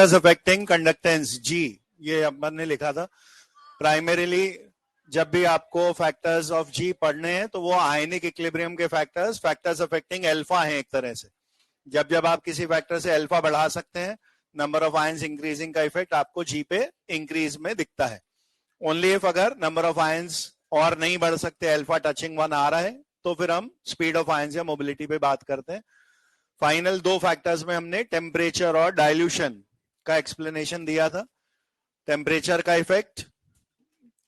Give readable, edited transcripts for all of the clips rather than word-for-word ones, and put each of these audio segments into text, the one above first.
Factors affecting conductance जी, ये अपन ने लिखा था। प्राइमरीली जब भी आपको फैक्टर्स ऑफ जी पढ़ने हैं तो वो आयनिक इक्विलिब्रियम के फैक्टर्स अफेक्टिंग अल्फा हैं एक तरह से। जब जब आप किसी फैक्टर से अल्फा बढ़ा सकते हैं, नंबर ऑफ आयंस इंक्रीजिंग का इफेक्ट आपको जी पे इंक्रीज में दिखता है। ओनली इफ अगर नंबर ऑफ आयंस और नहीं बढ़ सकते, अल्फा टचिंग 1 आ रहा है, तो फिर हम स्पीड ऑफ आयंस या मोबिलिटी पे बात करते हैं। फाइनल 2 फैक्टर्स में हमने टेम्परेचर और डाइल्यूशन का एक्सप्लेनेशन दिया था। टेम्परेचर का इफेक्ट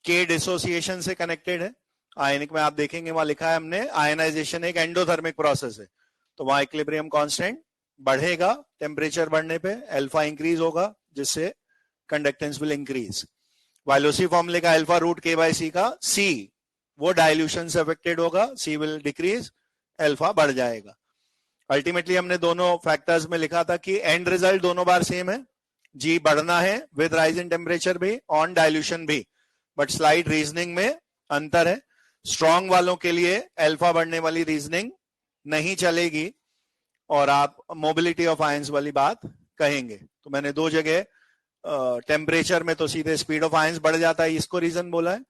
के डिसोसिएशन से कनेक्टेड है। आयनिक में आप देखेंगे वहां लिखा है हमने, आयनाइजेशन एक एंडोथर्मिक प्रोसेस है, तो वहां इक्विलिब्रियम कांस्टेंट बढ़ेगा टेम्परेचर बढ़ने पे, अल्फा इंक्रीज होगा जिससे कंडक्टेंस विल इंक्रीज। वाइल उसी फॉर्मूले का अल्फा रूट के बाई सी का सी, वो डाइल्यूशन से अफेक्टेड होगा, सी विल डिक्रीज, अल्फा बढ़ जाएगा। अल्टीमेटली हमने दोनों फैक्टर्स में लिखा था कि एंड रिजल्ट दोनों बार सेम है, जी बढ़ना है विद राइज इन टेम्परेचर भी, ऑन डाइल्यूशन भी, बट स्लाइड रीजनिंग में अंतर है। स्ट्रॉन्ग वालों के लिए अल्फा बढ़ने वाली रीजनिंग नहीं चलेगी और आप मोबिलिटी ऑफ आयंस वाली बात कहेंगे। तो मैंने 2 जगह टेम्परेचर में तो सीधे स्पीड ऑफ आयंस बढ़ जाता है, इसको रीजन बोला है।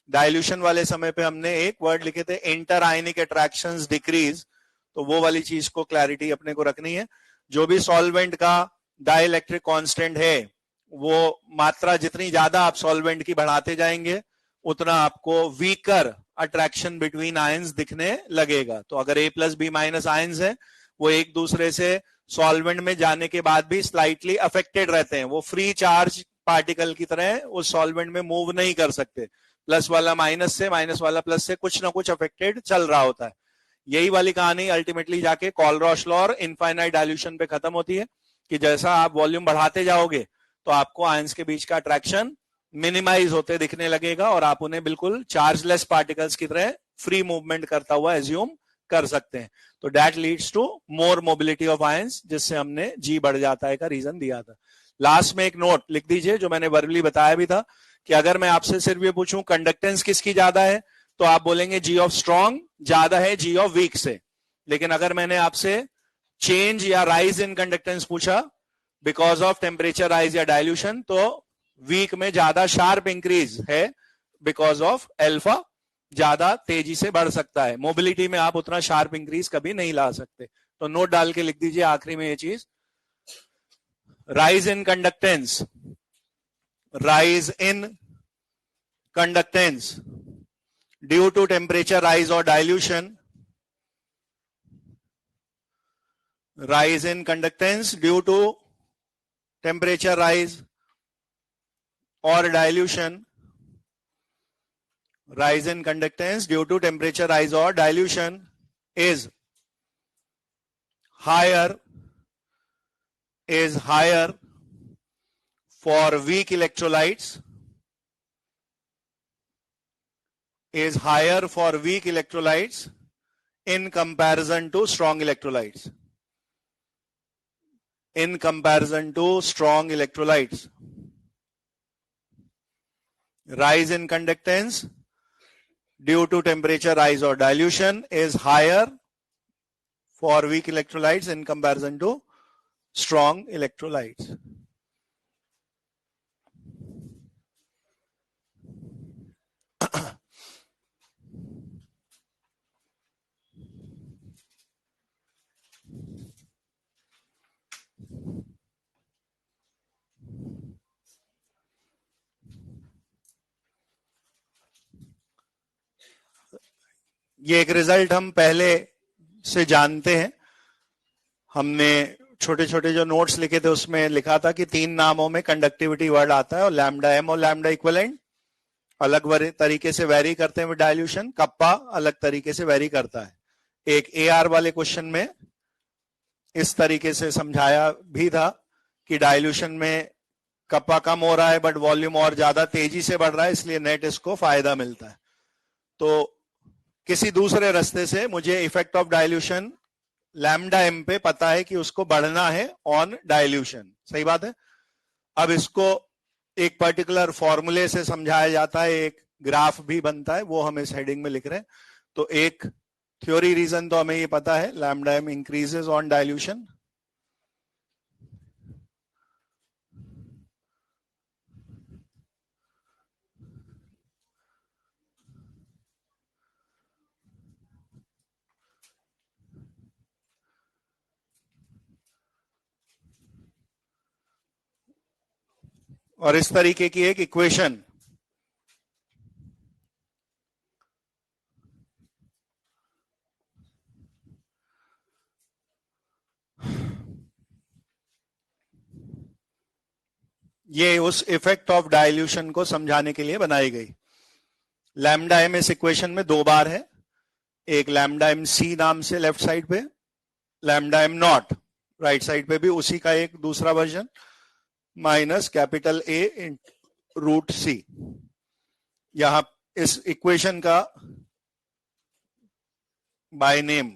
डाइल्यूशन वाले समय पे हमने एक वर्ड लिखे थे, इंटर आयनिक अट्रैक्शंस डिक्रीज, तो वो वाली चीज को क्लैरिटी अपने को रखनी है। जो भी सॉल्वेंट का डाइलेक्ट्रिक कांस्टेंट है, वो मात्रा जितनी ज्यादा आप सॉल्वेंट की बढ़ाते जाएंगे उतना आपको वीकर अट्रैक्शन बिटवीन आयंस दिखने लगेगा। तो अगर A plus B minus ions है, वो एक दूसरे से सॉल्वेंट में जाने के बाद भी स्लाइटली अफेक्टेड रहते हैं, वो फ्री चार्ज पार्टिकल की तरह उस सॉल्वेंट में मूव नहीं कर सकते। प्लस वाला माइनस से, माइनस वाला प्लस से कुछ ना कुछ अफेक्टेड चल रहा होता है। यही वाली कहानी अल्टीमेटली जाके कॉलरॉश लॉ और इनफाइनाइट डाइल्यूशन पे खत्म होती है कि जैसा आप वॉल्यूम बढ़ाते जाओगे तो आपको आयंस के बीच का अट्रैक्शन मिनिमाइज होते दिखने लगेगा और आप उन्हें बिल्कुल चार्जलेस पार्टिकल्स की तरह फ्री मूवमेंट करता हुआ एज्यूम कर सकते हैं। तो that leads to more mobility of ions, जिससे हमने जी बढ़ जाता है का रीजन दिया था। लास्ट में एक नोट लिख दीजिए जो मैंने वर्बली बताया भी था कि अगर मैं आपसे सिर्फ ये पूछूं कंडक्टेंस किसकी ज्यादा है, तो आप बोलेंगे जी ऑफ स्ट्रॉन्ग ज्यादा है जी ऑफ वीक से। लेकिन अगर मैंने आपसे चेंज या राइज इन कंडक्टेंस पूछा बिकॉज ऑफ टेम्परेचर राइज या डाइल्यूशन, तो वीक में ज्यादा शार्प इंक्रीज है बिकॉज ऑफ अल्फा ज्यादा तेजी से बढ़ सकता है। मोबिलिटी में आप उतना शार्प इंक्रीज कभी नहीं ला सकते। तो नोट डाल के लिख दीजिए आखिरी में ये चीज, rise in conductance, rise in conductance due to temperature rise और dilution, rise in conductance due to temperature rise or dilution, rise in conductance due to temperature rise or dilution is higher for weak electrolytes, is higher for weak electrolytes in comparison to strong electrolytes. In comparison to strong electrolytes, rise in conductance due to temperature rise or dilution is higher for weak electrolytes in comparison to strong electrolytes. ये एक result हम पहले से जानते हैं, हमने छोटे छोटे जो नोट्स लिखे थे उसमें लिखा था कि 3 नामों में कंडक्टिविटी वर्ड आता है और लैम्डा एम और लैम्डा इक्विवेलेंट अलग तरीके से वेरी करते हैं विद डाइल्यूशन, कप्पा अलग तरीके से वेरी करता है। एक एआर वाले क्वेश्चन में इस तरीके से समझाया भी था कि डाइल्यूशन में कप्पा कम हो रहा है बट वॉल्यूम और ज्यादा तेजी से बढ़ रहा है, इसलिए नेट इसको फायदा मिलता है। तो किसी दूसरे रास्ते से मुझे effect of dilution lambda M पे पता है कि उसको बढ़ना है ऑन डाइल्यूशन, सही बात है। अब इसको एक पर्टिकुलर फॉर्मूले से समझाया जाता है, एक ग्राफ भी बनता है, वो हम इस हेडिंग में लिख रहे हैं। तो एक थ्योरी रीजन तो हमें ये पता है, lambda M increases on dilution, और इस तरीके की एक इक्वेशन ये उस इफेक्ट ऑफ डाइल्यूशन को समझाने के लिए बनाई गई। लैम्डा एम इस इक्वेशन में दो बार है, एक लैम्डा एम सी नाम से लेफ्ट साइड पे, lambda M naught right side पे भी उसी का एक दूसरा version, minus capital A in root C. यहां इस इक्वेशन का बाय नेम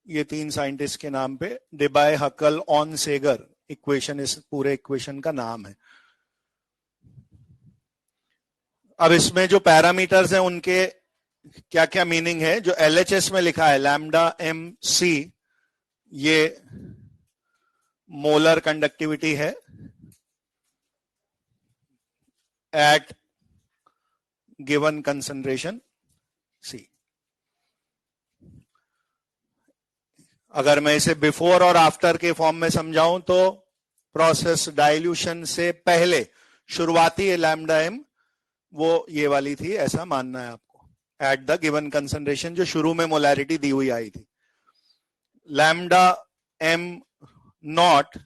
ये तीन साइंटिस्ट के नाम पे डिबाय, हकल, ऑन सेगर इक्वेशन इस पूरे इक्वेशन का नाम है। अब इसमें जो पैरामीटर्स हैं उनके क्या क्या मीनिंग है। जो एलएचएस में लिखा है लैम्डा एम सी, ये मोलर कंडक्टिविटी है एट गिवन कंसंट्रेशन सी। अगर मैं इसे बिफोर और आफ्टर के फॉर्म में समझाऊं तो प्रोसेस डाइल्यूशन से पहले शुरुआती लैम्डा एम वो ये वाली थी, ऐसा मानना है आपको, एट द गिवन कंसंट्रेशन जो शुरू में मोलैरिटी दी हुई आई थी। लैम्डा एम नॉट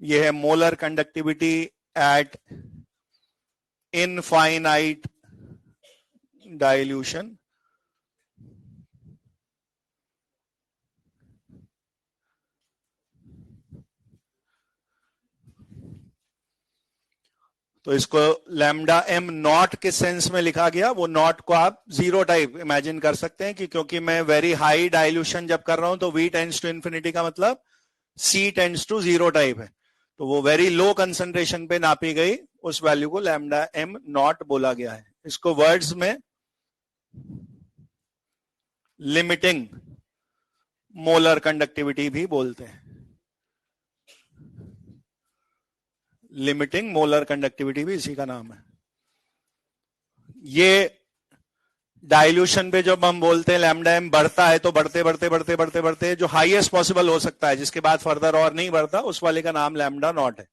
ये है molar conductivity eight infinite dilution. तो इसको लैम्डा एम नॉट के सेंस में लिखा गया। वो नॉट को आप जीरो टाइप इमेजिन कर सकते हैं कि क्योंकि मैं वेरी हाई डाइल्यूशन जब कर रहा हूं तो V टेंड्स टू इन्फिनिटी का मतलब C tends to zero type है। तो वो वेरी लो कंसंट्रेशन पे नापी गई उस वैल्यू को लैम्डा एम नॉट बोला गया है। इसको वर्ड्स में लिमिटिंग मोलर कंडक्टिविटी भी बोलते हैं। लिमिटिंग मोलर कंडक्टिविटी भी इसी का नाम है। ये डाइल्यूशन पे जब हम बोलते हैं लैम्डा एम बढ़ता है तो बढ़ते बढ़ते बढ़ते बढ़ते बढ़ते जो हाईएस्ट पॉसिबल हो सकता है जिसके बाद फर्दर और नहीं बढ़ता उस वाले का नाम लैम्डा नॉट है,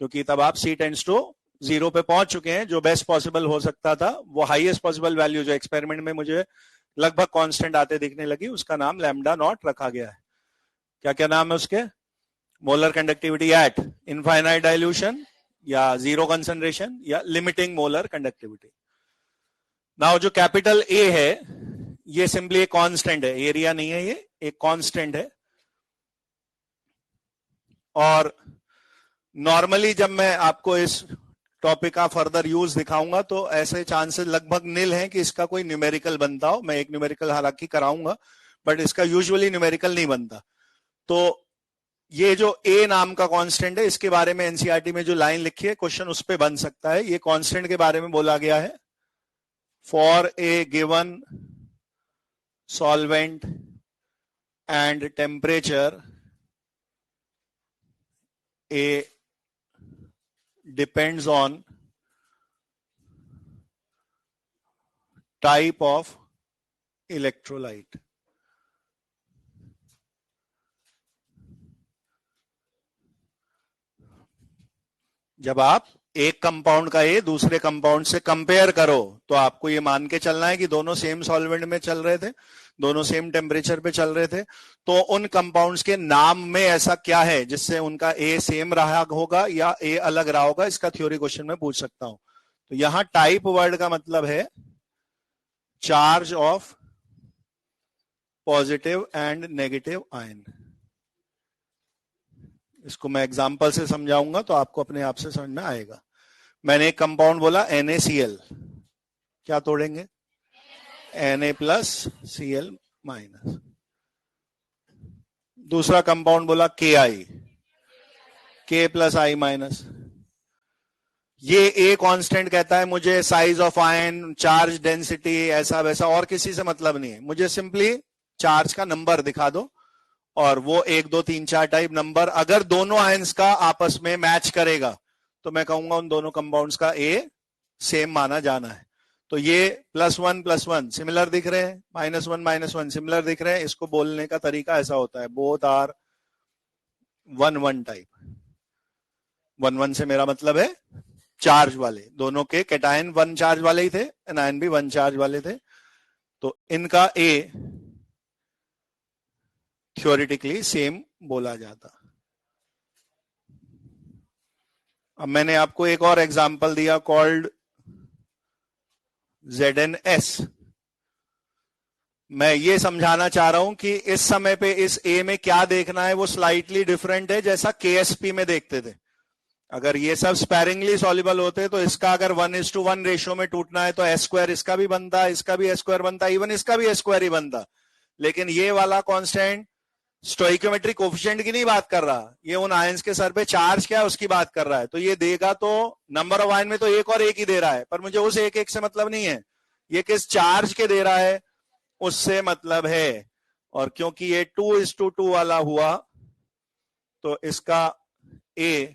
क्योंकि तब आप C टेंड्स टू जीरो पे पहुंच चुके हैं। जो बेस्ट पॉसिबल हो सकता था वो हाईएस्ट पॉसिबल वैल्यू जो एक्सपेरिमेंट में मुझे लगभग कांस्टेंट आते दिखने लगी उसका नाम लैम्डा नॉट रखा गया है। क्या क्या नाम है उसके? Molar conductivity eight infinite dilution या जीरो कंसंट्रेशन या लिमिटिंग मोलर कंडक्टिविटी। नाउ जो कैपिटल ए है ये सिंपली एक कांस्टेंट है, एरिया नहीं है, ये एक कांस्टेंट है। और नॉर्मली जब मैं आपको इस टॉपिक का फर्दर यूज दिखाऊंगा तो ऐसे चांसेस लगभग निल हैं कि इसका कोई न्यूमेरिकल बनता हो। मैं एक न्यूमेरिकल हालांकि कराऊंगा बट इसका यूजुअली न्यूमेरिकल नहीं बनता। तो ये जो ए नाम का कांस्टेंट है इसके बारे में एनसीईआरटी में जो लाइन लिखी है क्वेश्चन उस पे बन सकता है। ये कांस्टेंट के बारे में बोला गया है for a given solvent and temperature A depends on type of electrolyte। जब आप एक कंपाउंड का ए दूसरे कंपाउंड से कंपेयर करो तो आपको ये मान के चलना है कि दोनों सेम सॉल्वेंट में चल रहे थे, दोनों सेम टेम्परेचर पे चल रहे थे। तो उन कंपाउंड्स के नाम में ऐसा क्या है जिससे उनका ए सेम रहा होगा या ए अलग रहा होगा, इसका थ्योरी क्वेश्चन में पूछ सकता हूं। तो यहां टाइप वर्ड का मतलब है charge of positive and negative ion. इसको मैं एग्जांपल से समझाऊंगा तो आपको अपने आप से समझ में आएगा। मैंने एक कंपाउंड बोला NaCl, क्या तोड़ेंगे? Na+Cl-। दूसरा कंपाउंड बोला Ki, K+I-। ये ए कांस्टेंट कहता है मुझे size of ion, charge density, ऐसा वैसा और किसी से मतलब नहीं है, मुझे सिंपली चार्ज का नंबर दिखा दो और वो 1 2 3 4 टाइप नंबर अगर दोनों आयंस का आपस में मैच करेगा तो मैं कहूंगा उन दोनों कंपाउंड्स का ए सेम माना जाना है। तो ये +1+1 सिमिलर दिख रहे हैं, -1 सिमिलर दिख रहे हैं। इसको बोलने का तरीका ऐसा होता है बोथ आर 1 1 टाइप। 1 से मेरा मतलब है चार्ज वाले, दोनों के कैटायन 1 चार्ज वाले ही थे, एनायन भी 1 चार्ज वाले थे, तो इनका ए थ्योरेटिकली सेम बोला जाता। अब मैंने आपको एक और एग्जांपल दिया कॉल्ड ZnS। मैं ये समझाना चाह रहा हूं कि इस समय पे इस ए में क्या देखना है वो स्लाइटली डिफरेंट है जैसा KSP में देखते थे। अगर ये सब स्पैरिंगली सॉल्युबल होते तो इसका अगर 1:1 रेशियो में टूटना है तो S स्क्वायर इसका भी बनता, इसका भी S स्क्वायर बनता, इवन इसका भी S स्क्वायर ही बनता। लेकिन ये वाला कांस्टेंट स्टोइकोमेट्रिक कोफिशिएंट की नहीं बात कर रहा, ये उन आयंस के सर पे चार्ज क्या है उसकी बात कर रहा है। तो ये देगा तो नंबर ऑफ आयन में तो एक और एक ही दे रहा है, पर मुझे उस एक एक से मतलब नहीं है, ये किस चार्ज के दे रहा है उससे मतलब है। और क्योंकि ये 2:2 वाला हुआ तो इसका ए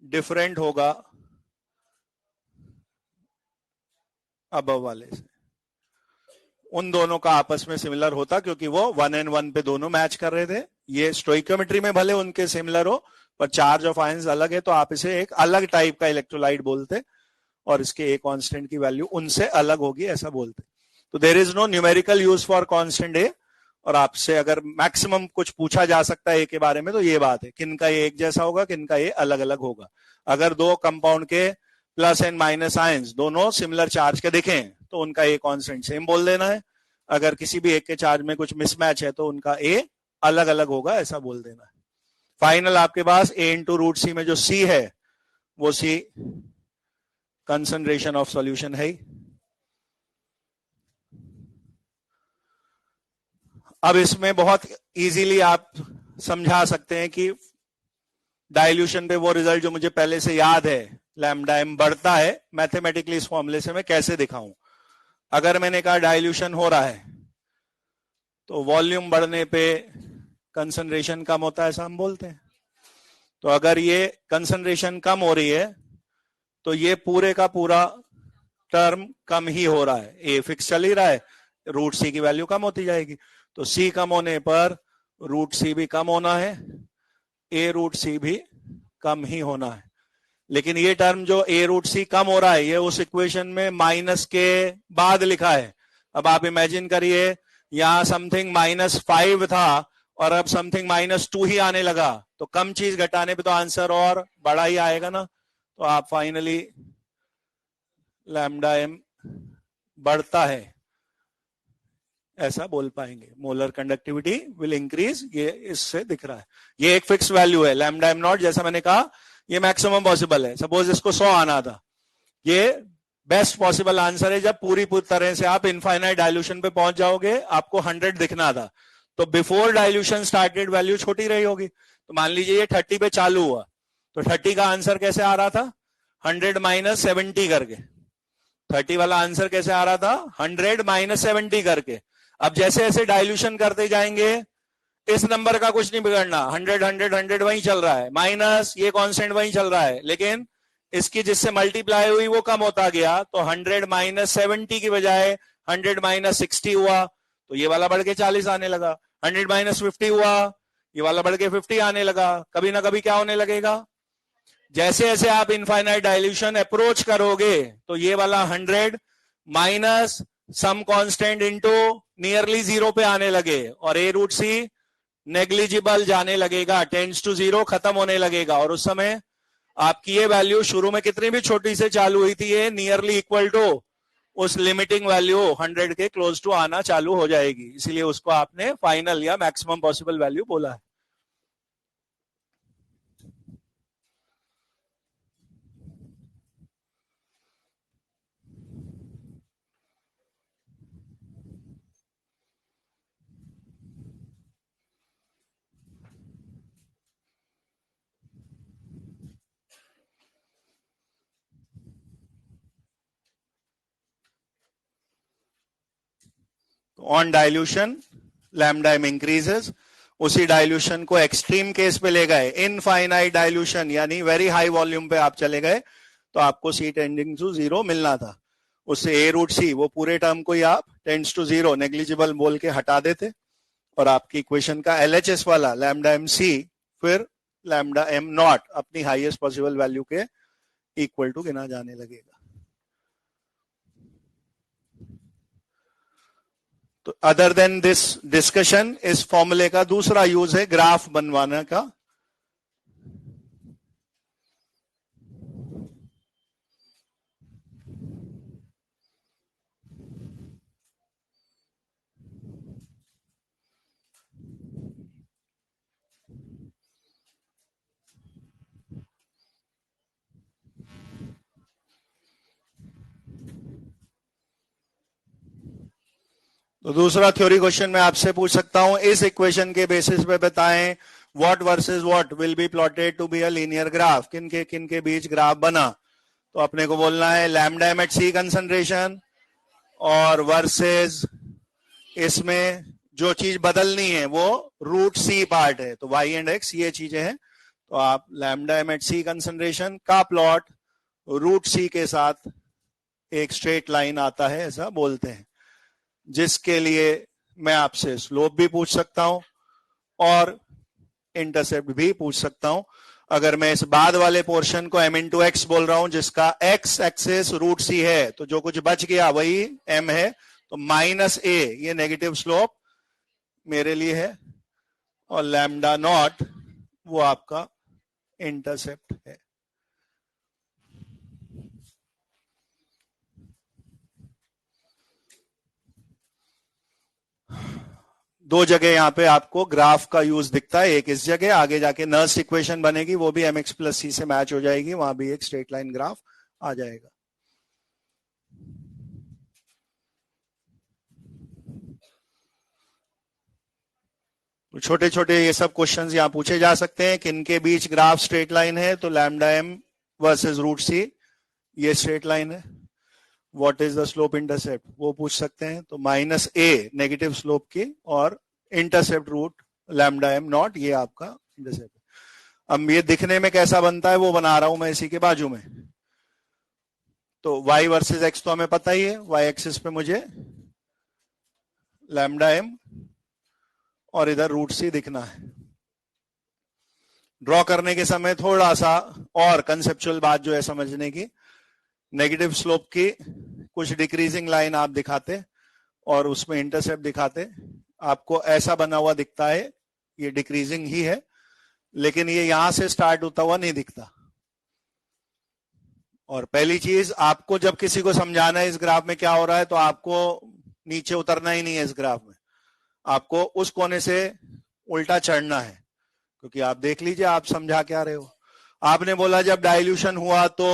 डिफरेंट होगा अबव वाले से, उन दोनों का आपस में सिमिलर होता क्योंकि वो 1n1 पे दोनों मैच कर रहे थे। ये स्टोइकोमेट्री में भले उनके सिमिलर हो पर चार्ज ऑफ आयंस अलग है, तो आप इसे एक अलग टाइप का इलेक्ट्रोलाइट बोलते और इसके ए कांस्टेंट की वैल्यू उनसे अलग होगी ऐसा बोलते। तो there is no numerical use for constant A. और आपसे अगर मैक्सिमम कुछ पूछा जा सकता है ए के बारे में तो ये बात है, किनका ये एक जैसा होगा, किनका ये अलग अलग होगा। अगर दो कंपाउंड के प्लस एंड माइनस आयंस दोनों सिमिलर चार्ज के दिखें तो उनका ए कांस्टेंट सेम बोल देना है। अगर किसी भी एक के चार्ज में कुछ मिसमैच है तो उनका ए अलग अलग होगा ऐसा बोल देना है। फाइनल आपके पास a इंटू रूट सी में जो c है वो c कंसंट्रेशन ऑफ सॉल्यूशन है। अब इसमें बहुत इजीली आप समझा सकते हैं कि डाइल्यूशन पे वो रिजल्ट जो मुझे पहले से याद है, लैम्डा एम बढ़ता है, मैथमेटिकली इस फॉर्मूले से मैं कैसे दिखाऊं। अगर मैंने कहा डाइल्यूशन हो रहा है तो वॉल्यूम बढ़ने पे कंसंट्रेशन कम होता है ऐसा हम बोलते हैं। तो अगर ये कंसंट्रेशन कम हो रही है तो ये पूरे का पूरा टर्म कम ही हो रहा है, ए फिक्स चल ही रहा है, रूट सी की वैल्यू कम होती जाएगी। तो सी कम होने पर रूट सी भी कम होना है, ए रूट सी भी कम ही होना है। लेकिन ये टर्म जो ए रूट सी कम हो रहा है ये उस इक्वेशन में माइनस के बाद लिखा है। अब आप इमेजिन करिए यहां समथिंग -5 था और अब समथिंग -2 ही आने लगा, तो कम चीज घटाने पे तो आंसर और बड़ा ही आएगा ना। तो आप फाइनली लैम्डा एम बढ़ता है ऐसा बोल पाएंगे। मोलर कंडक्टिविटी विल इंक्रीज, ये इससे दिख रहा है। ये एक फिक्स वैल्यू है लैम्डा एम नॉट, जैसा मैंने कहा ये मैक्सिमम पॉसिबल है। सपोज इसको 100 आना था, ये बेस्ट पॉसिबल आंसर है जब पूरी तरह से आप इनफाइनाइट डाइल्यूशन पे पहुंच जाओगे, आपको 100 दिखना था तो बिफोर डाइल्यूशन स्टार्टेड वैल्यू छोटी रही होगी। तो मान लीजिए ये 30 पे चालू हुआ तो 30 का आंसर कैसे आ रहा था, 100 - 70 करके। 30 वाला आंसर कैसे आ रहा था, 100 - 70 करके। अब जैसे जैसे डाइल्यूशन करते जाएंगे इस नंबर का कुछ नहीं बिगड़ना, 100 100 100 वहीं चल रहा है, माइनस ये कांस्टेंट वहीं चल रहा है, लेकिन इसकी जिससे मल्टीप्लाई हुई वो कम होता गया। तो 100 - 70 की बजाय 100 - 60 हुआ तो ये वाला बढ़ के 40 आने लगा। 100 - 50 हुआ, ये वाला बढ़ के 50 आने लगा। कभी ना कभी क्या होने लगेगा, जैसे जैसे आप इनफाइनाइट डाइल्यूशन अप्रोच करोगे तो ये वाला 100 minus some constant into nearly 0 पे आने लगे और ए रूट सी नेग्लिजिबल जाने लगेगा, टेंड्स टू 0 खत्म होने लगेगा। और उस समय आपकी ये वैल्यू शुरू में कितनी भी छोटी से चालू हुई थी, ये नियरली इक्वल टू उस लिमिटिंग वैल्यू 100 के क्लोज टू आना चालू हो जाएगी। इसीलिए उसको आपने फाइनल या मैक्सिमम पॉसिबल वैल्यू बोला है। On dilution lambda M increases, उसी डाइल्यूशन को एक्सट्रीम केस पे ले गए, इनफाइनाइट डाइल्यूशन यानी वेरी हाई वॉल्यूम पे आप चले गए तो आपको सी टेंडिंग टू 0 मिलना था। उससे ए रूट सी वो पूरे टर्म को ही आप टेंड्स टू 0 नेग्लिजिबल बोल के हटा देते और आपकी इक्वेशन का LHS वाला लैम्डा एम सी फिर लैम्डा एम नॉट अपनी हाईएस्ट पॉसिबल वैल्यू के इक्वल टू गिना जाने लगेगा। तो अदर देन दिस डिस्कशन, इस फॉर्मूले का दूसरा यूज है ग्राफ बनवाने का। तो दूसरा थ्योरी क्वेश्चन मैं आपसे पूछ सकता हूं, इस इक्वेशन के बेसिस पे बताएं what versus what will be plotted to be a linear graph, किन के बीच ग्राफ बना। तो अपने को बोलना है लैम्डा एम एट सी कंसंट्रेशन और वर्सेस इसमें जो चीज बदलनी है वो रूट सी पार्ट है, तो वाई एंड एक्स ये चीजें हैं। तो आप लैम्डा एम एट सी कंसंट्रेशन का प्लॉट रूट सी के साथ एक स्ट्रेट लाइन आता है ऐसा बोलते हैं, जिसके लिए मैं आपसे स्लोप भी पूछ सकता हूं और इंटरसेप्ट भी पूछ सकता हूं। अगर मैं इस बाद वाले पोर्शन को m इंटू एक्स बोल रहा हूं जिसका x एक्सेस रूट सी है, तो जो कुछ बच गया वही m है, तो माइनस a ये नेगेटिव स्लोप मेरे लिए है और लैम्डा नॉट वो आपका इंटरसेप्ट है। दो जगह यहां पे आपको ग्राफ का यूज दिखता है, एक इस जगह, आगे जाके नर्स इक्वेशन बनेगी वो भी mx प्लस सी से मैच हो जाएगी, वहां भी एक स्ट्रेट लाइन ग्राफ आ जाएगा। तो छोटे छोटे ये सब क्वेश्चंस यहां पूछे जा सकते हैं, किन के बीच ग्राफ स्ट्रेट लाइन है, तो लैम्डा एम वर्सेस रूट सी ये स्ट्रेट लाइन है। What is the slope intercept वो पूछ सकते हैं, तो माइनस ए नेगेटिव स्लोप की और intercept root lambda M naught ये आपका इंटरसेप्ट। अब ये दिखने में कैसा बनता है वो बना रहा हूं मैं इसी के बाजू में। तो y वर्सेस x तो हमें पता ही है, y एक्सिस पे मुझे लैम्डा एम और इधर रूट सी दिखना है। ड्रॉ करने के समय थोड़ा सा और कंसेप्चुअल बात जो है समझने की, नेगेटिव स्लोप की कुछ डिक्रीजिंग लाइन आप दिखाते और उसमें इंटरसेप्ट दिखाते, आपको ऐसा बना हुआ दिखता है, ये डिक्रीजिंग ही है, लेकिन ये यहां से स्टार्ट होता हुआ नहीं दिखता। और पहली चीज, आपको जब किसी को समझाना है इस ग्राफ में क्या हो रहा है, तो आपको नीचे उतरना ही नहीं है इस ग्राफ में, आपको उस कोने से उल्टा चढ़ना है, क्योंकि आप देख लीजिए आप समझा क्या रहे हो। आपने बोला जब डाइल्यूशन हुआ तो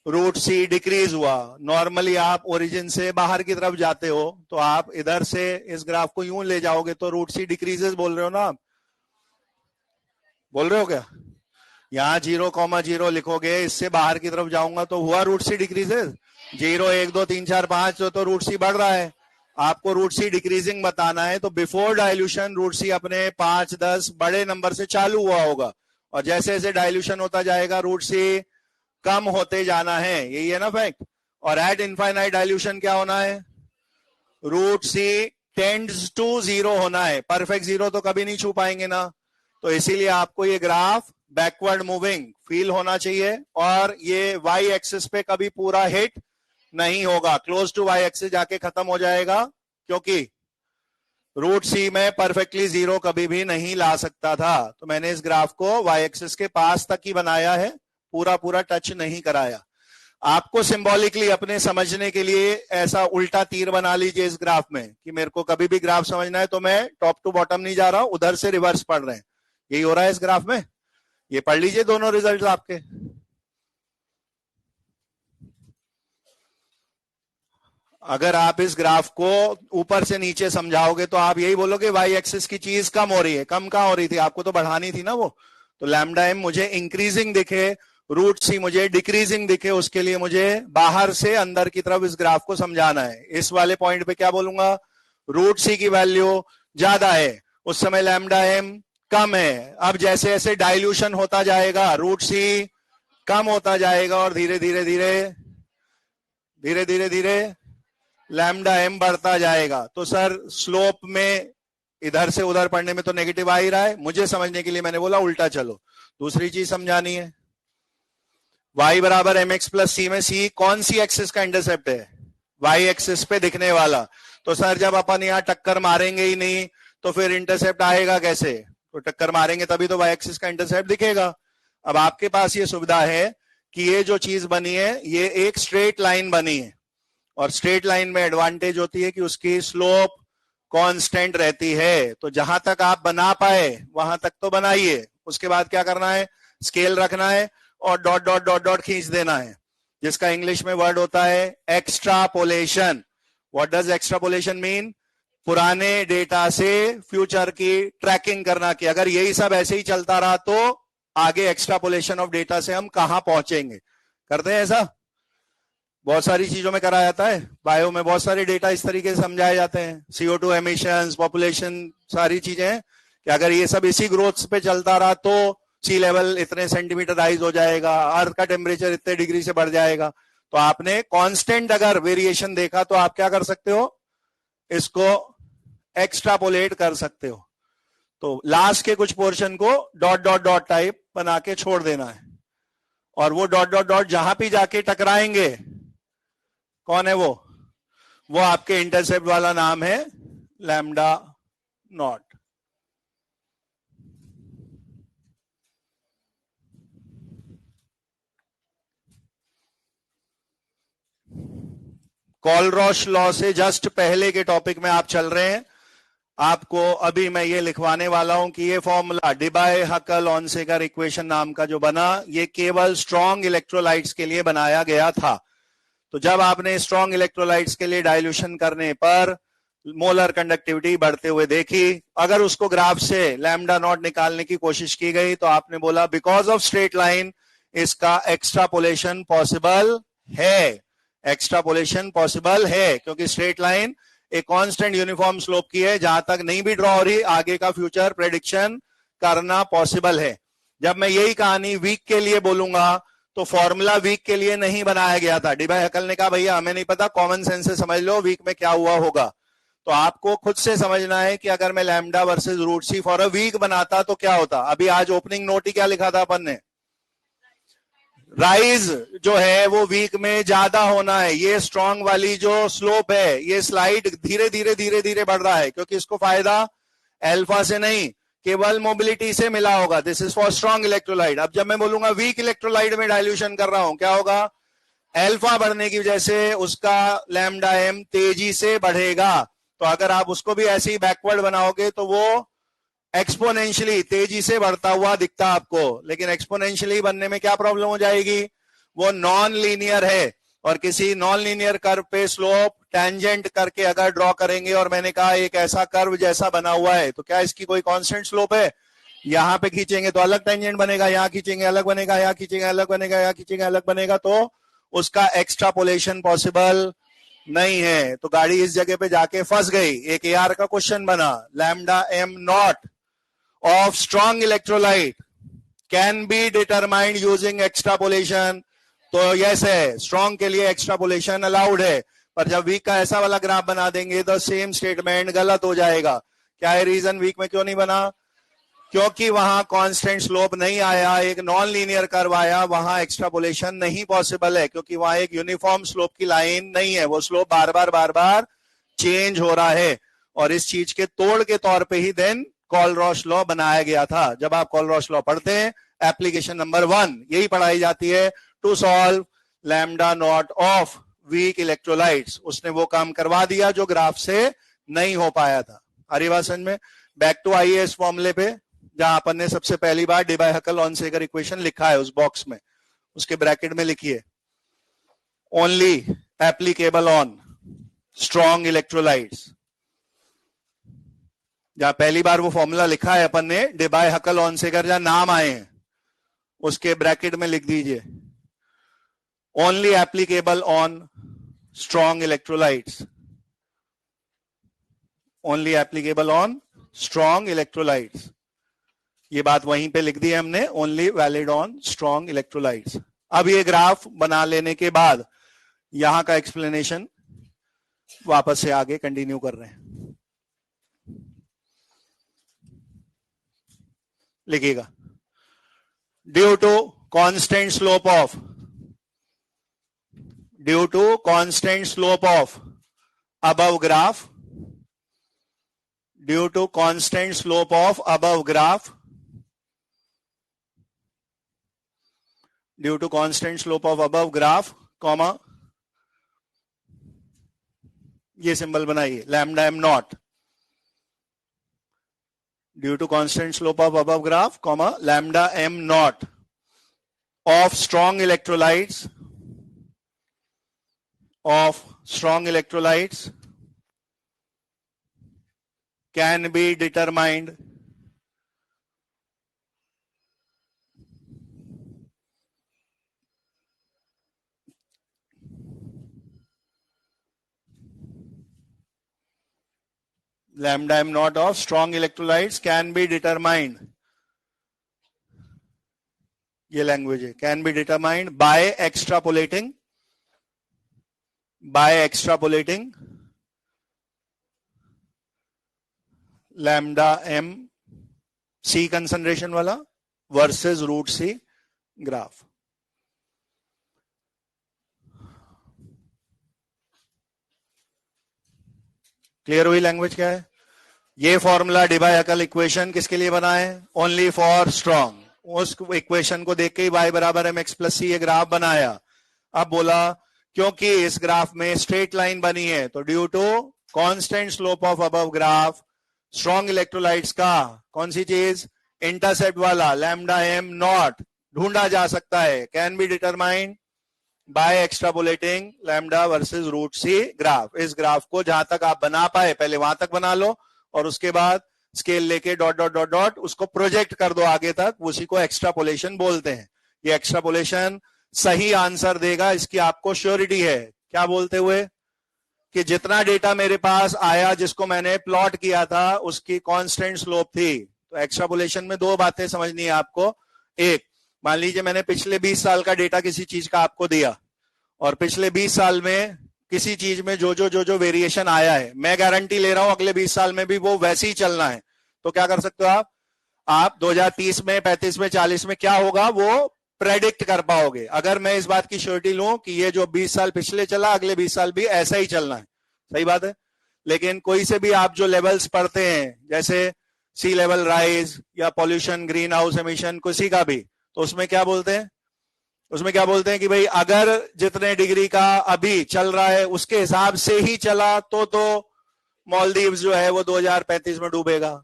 रूट सी डिक्रीज हुआ, नॉर्मली आप ओरिजिन से बाहर की तरफ जाते हो तो आप इधर से इस ग्राफ को यूं ले जाओगे तो रूट सी डिक्रीजेस बोल रहे हो ना, आप बोल रहे हो क्या? यहां 0,0 लिखोगे, इससे बाहर की तरफ जाऊंगा तो हुआ रूट सी डिक्रीजेस, 0 1 2 3 4 5 तो रूट सी बढ़ रहा है। आपको रूट सी डिक्रीजिंग बताना है तो बिफोर डाइल्यूशन रूट सी अपने 5 10 बड़े नंबर से चालू हुआ होगा, और जैसे जैसे डाइल्यूशन होता जाएगा रूट सी कम होते जाना है, यही है ना फैक्ट। और एट इनफाइनाइट डाइल्यूशन क्या होना है, रूट सी टेंड्स टू 0 होना है, परफेक्ट 0 तो कभी नहीं छू पाएंगे ना। तो इसीलिए आपको ये ग्राफ बैकवर्ड मूविंग फील होना चाहिए और ये वाई एक्सिस पे कभी पूरा हिट नहीं होगा, क्लोज टू वाई एक्सिस जाके खत्म हो जाएगा, क्योंकि रूट सी में परफेक्टली 0 कभी भी नहीं ला सकता था। तो मैंने इस ग्राफ को वाई एक्सिस के पास तक ही बनाया है, पूरा पूरा टच नहीं कराया। आपको सिंबॉलिकली अपने समझने के लिए ऐसा उल्टा तीर बना लीजिए इस ग्राफ में कि मेरे को कभी भी ग्राफ समझना है तो मैं टॉप टू बॉटम नहीं जा रहा हूं, उधर से रिवर्स पढ़ रहे हैं, यही हो रहा है इस ग्राफ में। ये पढ़ लीजिए दोनों रिजल्ट्स आपके। अगर आप इस ग्राफ को ऊपर से नीचे समझाओगे तो आप यही बोलोगे वाई एक्सिस की चीज कम हो रही है, कम कहां हो रही थी, आपको तो बढ़ानी थी ना वो। तो लैम्डा एम मुझे इंक्रीजिंग दिखे, रूट सी मुझे डिक्रीजिंग दिखे, उसके लिए मुझे बाहर से अंदर की तरफ इस ग्राफ को समझाना है। इस वाले पॉइंट पे क्या बोलूंगा, रूट सी की वैल्यू ज्यादा है, उस समय लैम्डा एम कम है। अब जैसे जैसे डाइल्यूशन होता जाएगा रूट सी कम होता जाएगा और धीरे धीरे धीरे धीरे धीरे धीरे लैम्डा एम बढ़ता जाएगा। तो सर स्लोप में इधर से उधर पढ़ने में तो नेगेटिव आ ही रहा है, मुझे समझने के लिए मैंने बोला उल्टा चलो। दूसरी चीज समझानी है, y बराबर एम एक्स प्लस सी में c कौन सी एक्सिस का इंटरसेप्ट है? y एक्सिस पे दिखने वाला। तो सर जब अपन यहाँ टक्कर मारेंगे ही नहीं तो फिर इंटरसेप्ट आएगा कैसे? तो टक्कर मारेंगे तभी तो y एक्सिस का इंटरसेप्ट दिखेगा। अब आपके पास ये सुविधा है कि ये जो चीज बनी है ये एक स्ट्रेट लाइन बनी है, और स्ट्रेट लाइन में एडवांटेज होती है कि उसकी स्लोप कांस्टेंट रहती है। तो जहां तक आप बना पाए वहां तक तो बनाइए, उसके बाद क्या करना है, स्केल रखना है और डॉट डॉट डॉट डॉट खींच देना है, जिसका इंग्लिश में वर्ड होता है extrapolation. What does extrapolation mean? पुराने डेटा से फ्यूचर की ट्रैकिंग करना, कि अगर यही सब ऐसे ही चलता रहा तो आगे एक्स्ट्रापोलेशन ऑफ डेटा से हम कहां पहुंचेंगे। करते हैं ऐसा, बहुत सारी चीजों में कराया जाता है, बायो में बहुत सारे डेटा इस तरीके से समझाए जाते हैं, CO2 एमिशंस, पॉपुलेशन, सारी चीजें हैं कि अगर ये सब इसी ग्रोथ पे चलता रहा तो सी लेवल इतने सेंटीमीटर राइज हो जाएगा, अर्थ का टेम्परेचर इतने डिग्री से बढ़ जाएगा। तो आपने कांस्टेंट अगर वेरिएशन देखा तो आप क्या कर सकते हो, इसको एक्स्ट्रापोलेट कर सकते हो। तो लास्ट के कुछ portion co dot dot dot type बना के छोड़ देना है, और वो डॉट डॉट डॉट जहां भी जाके टकराएंगे, कौन है वो आपके इंटरसेप्ट वाला नाम है लैम्डा नॉट। कॉलरॉश लॉ से जस्ट पहले के टॉपिक में आप चल रहे हैं। आपको अभी मैं ये लिखवाने वाला हूं कि ये फॉर्मूला डिबाय हकल ऑनसेकर इक्वेशन नाम का जो बना, ये केवल स्ट्रॉन्ग इलेक्ट्रोलाइट्स के लिए बनाया गया था। तो जब आपने स्ट्रॉन्ग इलेक्ट्रोलाइट्स के लिए डाइल्यूशन करने पर मोलर कंडक्टिविटी बढ़ते हुए देखी, अगर उसको ग्राफ से लैम्डा नॉट निकालने की कोशिश की गई तो आपने बोला बिकॉज ऑफ स्ट्रेट लाइन इसका एक्स्ट्रापोलेशन पॉसिबल है। एक्स्ट्रापोलेशन पॉसिबल है क्योंकि स्ट्रेट लाइन एक कांस्टेंट यूनिफॉर्म स्लोप की है, जहां तक नहीं भी ड्रॉ हो रही आगे का फ्यूचर प्रेडिक्शन करना पॉसिबल है। जब मैं यही कहानी वीक के लिए बोलूंगा तो फॉर्मूला वीक के लिए नहीं बनाया गया था। डिबाय हकल ने कहा भैया हमें नहीं पता, कॉमन सेंस से समझ लो वीक में क्या हुआ होगा। तो आपको खुद से समझना है कि अगर मैं lambda versus root C for a weak बनाता तो क्या होता। अभी आज ओपनिंग नोट ही क्या लिखा था अपन ने, राइज जो है वो वीक में ज्यादा होना है। ये स्ट्रॉन्ग वाली जो स्लोप है ये स्लाइड धीरे धीरे धीरे धीरे बढ़ रहा है, क्योंकि इसको फायदा अल्फा से नहीं केवल मोबिलिटी से मिला होगा। This is for strong electrolyte. अब जब मैं बोलूंगा वीक इलेक्ट्रोलाइट में डाइल्यूशन कर रहा हूं, क्या होगा, अल्फा बढ़ने की वजह से उसका लैम्डा एम तेजी से बढ़ेगा। तो अगर आप उसको भी ऐसे ही बैकवर्ड बनाओगे तो वो एक्सपोनेंशियली तेजी से बढ़ता हुआ दिखता आपको, लेकिन एक्सपोनेंशियली बनने में क्या प्रॉब्लम हो जाएगी, वो नॉन लीनियर है, और किसी नॉन लीनियर कर्व पे स्लोप टेंजेंट करके अगर ड्रॉ करेंगे, और मैंने कहा एक ऐसा कर्व जैसा बना हुआ है तो क्या इसकी कोई कांस्टेंट स्लोप है? यहां पे खींचेंगे तो अलग टेंजेंट बनेगा, यहां खींचेंगे अलग बनेगा, यहां खींचेंगे अलग बनेगा, यहां खींचेंगे अलग बनेगा, तो उसका एक्स्ट्रापोलेशन पॉसिबल नहीं है। तो गाड़ी इस जगह पे जाके फंस गई। एक AR का क्वेश्चन बना, lambda M not of strong electrolyte can be determined using extrapolation। तो यस है, स्ट्रॉन्ग के लिए एक्स्ट्रापोलेशन अलाउड है, पर जब वीक का ऐसा वाला ग्राफ बना देंगे तो सेम स्टेटमेंट गलत हो जाएगा। क्या है रीजन वीक में क्यों नहीं बना? क्योंकि वहां कांस्टेंट स्लोप नहीं आया, एक नॉन लीनियर कर्व आया, वहां एक्स्ट्रापोलेशन नहीं पॉसिबल है, क्योंकि वहां एक यूनिफॉर्म स्लोप की लाइन नहीं है, वो स्लोप बार बार चेंज हो रहा है। और इस चीज के तोड़ के तौर पे ही देन कॉलरॉश लॉ बनाया गया था। जब आप कॉलरॉश लॉ पढ़ते हैं, एप्लीकेशन नंबर 1 यही पढ़ाई जाती है, to solve lambda naught of weak electrolytes. उसने वो काम करवा दिया जो ग्राफ से नहीं हो पाया था। हरिवासन में बैक टू आईएएस फॉर्मूले पे, जहां अपन ने सबसे पहली बार डिबाय हकल ऑनसेकर इक्वेशन लिखा है, उस बॉक्स में उसके ब्रैकेट में लिखिए only applicable on strong electrolytes. जहां पहली बार वो फॉर्मूला लिखा है अपन ने, डिबाय हकल ऑनसेकर जहां नाम आए हैं उसके ब्रैकेट में लिख दीजिए only applicable on strong electrolytes, only applicable on strong electrolytes. ये बात वहीं पे लिख दी है हमने, only valid on strong electrolytes. अब ये ग्राफ बना लेने के बाद यहां का एक्सप्लेनेशन वापस से आगे कंटिन्यू कर रहे हैं। लिखिएगा, due to constant slope of, due to constant slope of above graph, due to constant slope of above graph, due to constant slope of above graph, comma, ये सिंबल बनाइए, lambda m naught, due to constant slope of above graph, comma, lambda m naught of strong electrolytes, of strong electrolytes can be determined lambda m naught of strong electrolytes can be determined, ये language है, can be determined by extrapolating lambda m c concentration वाला versus root C graph. Clear हुई language क्या है? ये formula डिबायकल equation किसके लिए बना है? Only for strong. उस इक्वेशन को देख के ही y बराबर एम एक्स प्लस सी ये ग्राफ बनाया। अब बोला क्योंकि इस ग्राफ में स्ट्रेट लाइन बनी है तो due to constant slope of above graph strong electrolytes का कौन सी चीज? इंटरसेप्ट वाला लैम्डा एम नॉट ढूंढा जा सकता है, can be determined by extrapolating lambda versus root C graph. इस ग्राफ को जहां तक आप बना पाए पहले वहां तक बना लो और उसके बाद स्केल लेके डॉट डॉट डॉट डॉट उसको प्रोजेक्ट कर दो आगे तक, उसी को एक्सट्रापोलेशन बोलते हैं। ये एक्सट्रापोलेशन सही आंसर देगा, इसकी आपको श्योरिटी है। क्या बोलते हुए? कि जितना डेटा मेरे पास आया जिसको मैंने प्लॉट किया था उसकी कांस्टेंट स्लोप थी। तो एक्सट्रापोलेशन में दो बातें समझनी है आपको। एक, मान लीजिए मैंने पिछले 20 साल का डेटा किसी चीज का आपको दिया और पिछले 20 साल में किसी चीज में जो वेरिएशन आया है, मैं गारंटी ले रहा हूं अगले 20 साल में भी वो वैसे ही चलना है। तो क्या कर सकते हो आप 2030 में 35 में 40 में क्या होगा वो प्रेडिक्ट कर पाओगे। अगर मैं इस बात की श्योरिटी लूं कि ये जो 20 साल पिछले चला अगले 20 साल भी ऐसा ही चलना है, सही बात है। लेकिन कोई से भी आप जो लेवल्स पढ़ते हैं जैसे सी लेवल राइज या पॉल्यूशन, ग्रीन हाउस एमिशन, किसी का भी, तो उसमें क्या बोलते हैं? उसमें क्या बोलते हैं कि भाई अगर जितने डिग्री का अभी चल रहा है उसके हिसाब से ही चला तो मालदीव्स जो है वो 2035 में डूबेगा।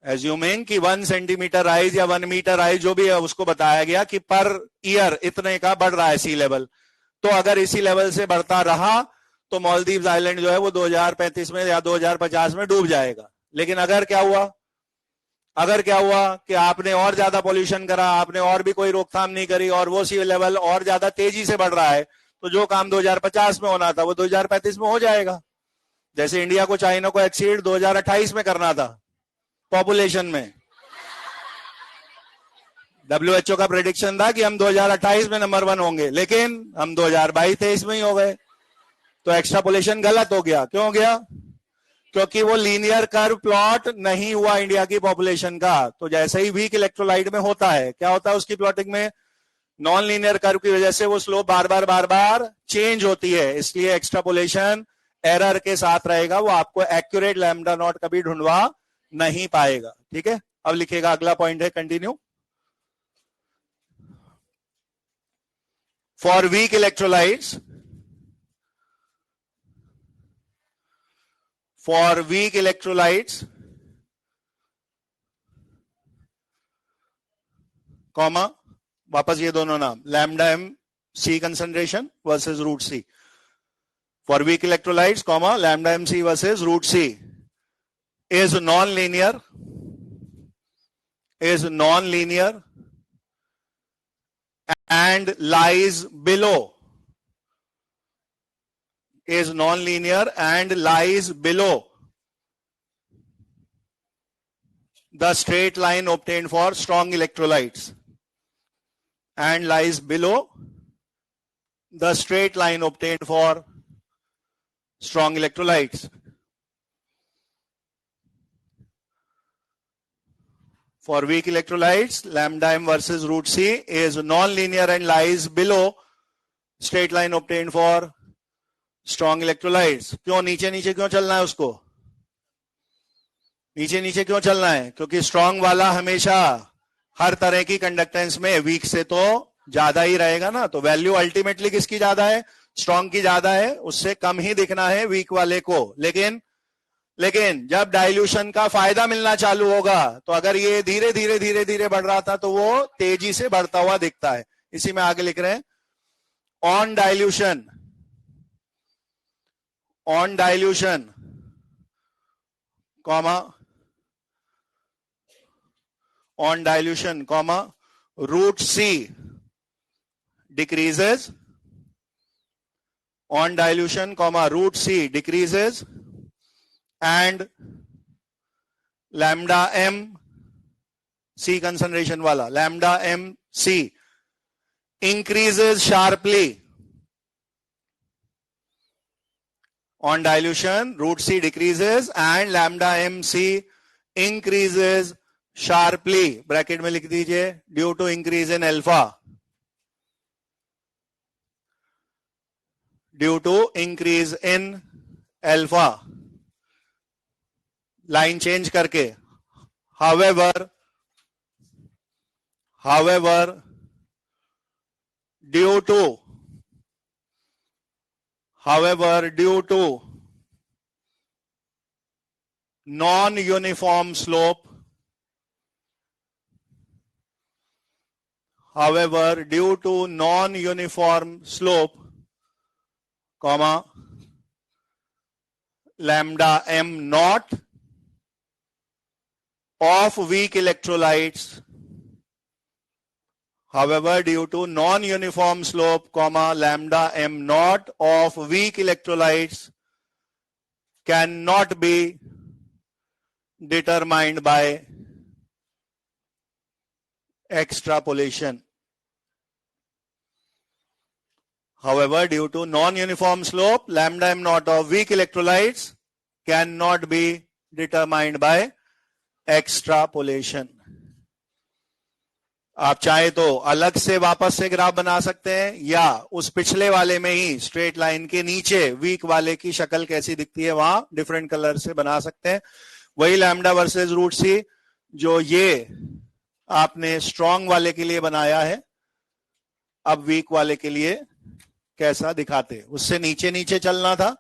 एज्यूमिंग कि 1 सेंटीमीटर राइज या 1 मीटर राइज जो भी है उसको बताया गया कि पर ईयर इतने का बढ़ रहा है सी लेवल, तो अगर इसी लेवल से बढ़ता रहा तो मालदीव्स आइलैंड जो है वो 2035 में या 2050 में डूब जाएगा। लेकिन अगर क्या हुआ कि आपने और ज्यादा पॉल्यूशन करा, आपने और भी कोई रोकथाम नहीं करी और वो सी लेवल और ज्यादा तेजी से बढ़ रहा है, तो जो काम 2050 में होना था वो 2035 में हो जाएगा। जैसे इंडिया को चाइना को एक्सीड 2028 में करना था पॉपुलेशन में। WHO का प्रेडिक्शन था कि हम 2028 में नंबर 1 होंगे, लेकिन हम 2022-23 में ही हो गए। तो एक्सट्रापोलेशन गलत हो गया। क्यों हो गया? क्योंकि वो लीनियर कर्व प्लॉट नहीं हुआ इंडिया की पॉपुलेशन का। तो जैसे ही वीक इलेक्ट्रोलाइट में होता है, क्या होता है उसकी प्लॉटिंग में? नॉन लीनियर कर्व की वजह से वो स्लोप बार बार चेंज होती है, इसलिए एक्सट्रापोलेशन एरर के साथ रहेगा, वो आपको एक्यूरेट लैम्डा नॉट कभी ढूंढवा नहीं पाएगा। ठीक है, अब लिखेगा, अगला पॉइंट है, continue. For weak electrolytes, for weak electrolytes, comma, वापस ये दोनों नाम, lambda M C concentration versus root C. For weak electrolytes, comma, lambda M C versus root C is non-linear and lies below the straight line obtained for strong electrolytes, and lies below the straight line obtained for strong electrolytes. For weak electrolytes, lambda m versus root c is non-linear and lies below straight line obtained for strong electrolytes. क्यों नीचे नीचे क्यों चलना है उसको? नीचे नीचे क्यों चलना है? क्योंकि स्ट्रांग वाला हमेशा हर तरह की कंडक्टेंस में वीक से तो ज्यादा ही रहेगा ना, तो वैल्यू अल्टीमेटली किसकी ज्यादा है? स्ट्रांग की ज्यादा है, उससे कम ही दिखना है वीक वाले को। लेकिन जब डाइल्यूशन का फायदा मिलना चालू होगा तो अगर ये धीरे धीरे धीरे धीरे बढ़ रहा था तो वो तेजी से बढ़ता हुआ दिखता है। इसी में आगे लिख रहे हैं on dilution comma root c decreases, on dilution comma root c decreases and lambda m c concentration wala lambda m c increases sharply. On dilution root c decreases and lambda m c increases sharply. Bracket में लिख दीजिए due to increase in alpha, due to increase in alpha, line change करके। however due to non-uniform slope, comma lambda m naught of weak electrolytes, however due to non-uniform slope comma lambda m naught of weak electrolytes cannot be determined by extrapolation. However, due to non-uniform slope, lambda m naught of weak electrolytes cannot be determined by extrapolation. आप चाहे तो अलग से वापस से graph बना सकते हैं या उस पिछले वाले में ही स्ट्रेट लाइन के नीचे वीक वाले की शक्ल कैसी दिखती है वहां डिफरेंट कलर से बना सकते हैं। वही लैम्डा वर्सेस रूट सी जो ये आपने स्ट्रॉन्ग वाले के लिए बनाया है, अब वीक वाले के लिए कैसा दिखाते। उससे नीचे नीचे चलना था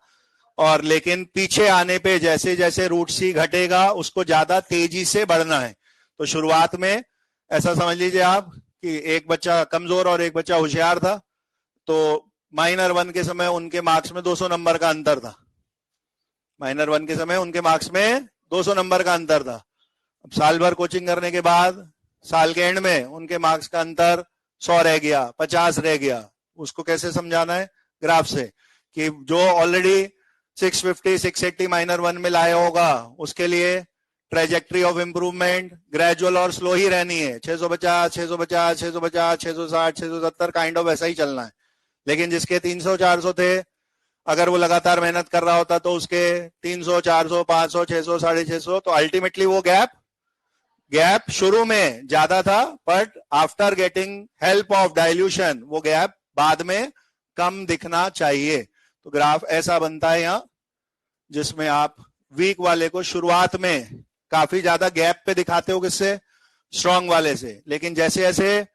और लेकिन पीछे आने पे जैसे जैसे रूट सी घटेगा उसको ज्यादा तेजी से बढ़ना है। तो शुरुआत में ऐसा समझ लीजिए आप कि एक बच्चा कमजोर और एक बच्चा होशियार था, तो माइनर 1 के समय उनके मार्क्स में 200 नंबर का अंतर था। माइनर 1 के समय उनके मार्क्स में 200 नंबर का अंतर था। अब साल भर कोचिंग करने के बाद साल के एंड में उनके मार्क्स का अंतर 100 रह गया, 50 रह गया। उसको कैसे समझाना है? ग्राफ से, कि जो ऑलरेडी 650 680 माइनर 1 में लाया होगा उसके लिए ट्रेजेक्ट्री ऑफ इंप्रूवमेंट ग्रेजुअल और स्लो ही रहनी है। 650 650 650 660 670 काइंड ऑफ ऐसा ही चलना है। लेकिन जिसके 300 400 थे, अगर वो लगातार मेहनत कर रहा होता तो उसके 300 400 500 600 650, तो अल्टीमेटली वो गैप शुरू में ज्यादा था, but after getting help of dilution वो गैप बाद में कम दिखना चाहिए। तो ग्राफ ऐसा बनता है यहां, जिसमें आप वीक वाले को शुरुआत में काफी ज्यादा गैप पे दिखाते हो, किससे? स्ट्रॉन्ग वाले से। लेकिन जैसे जैसे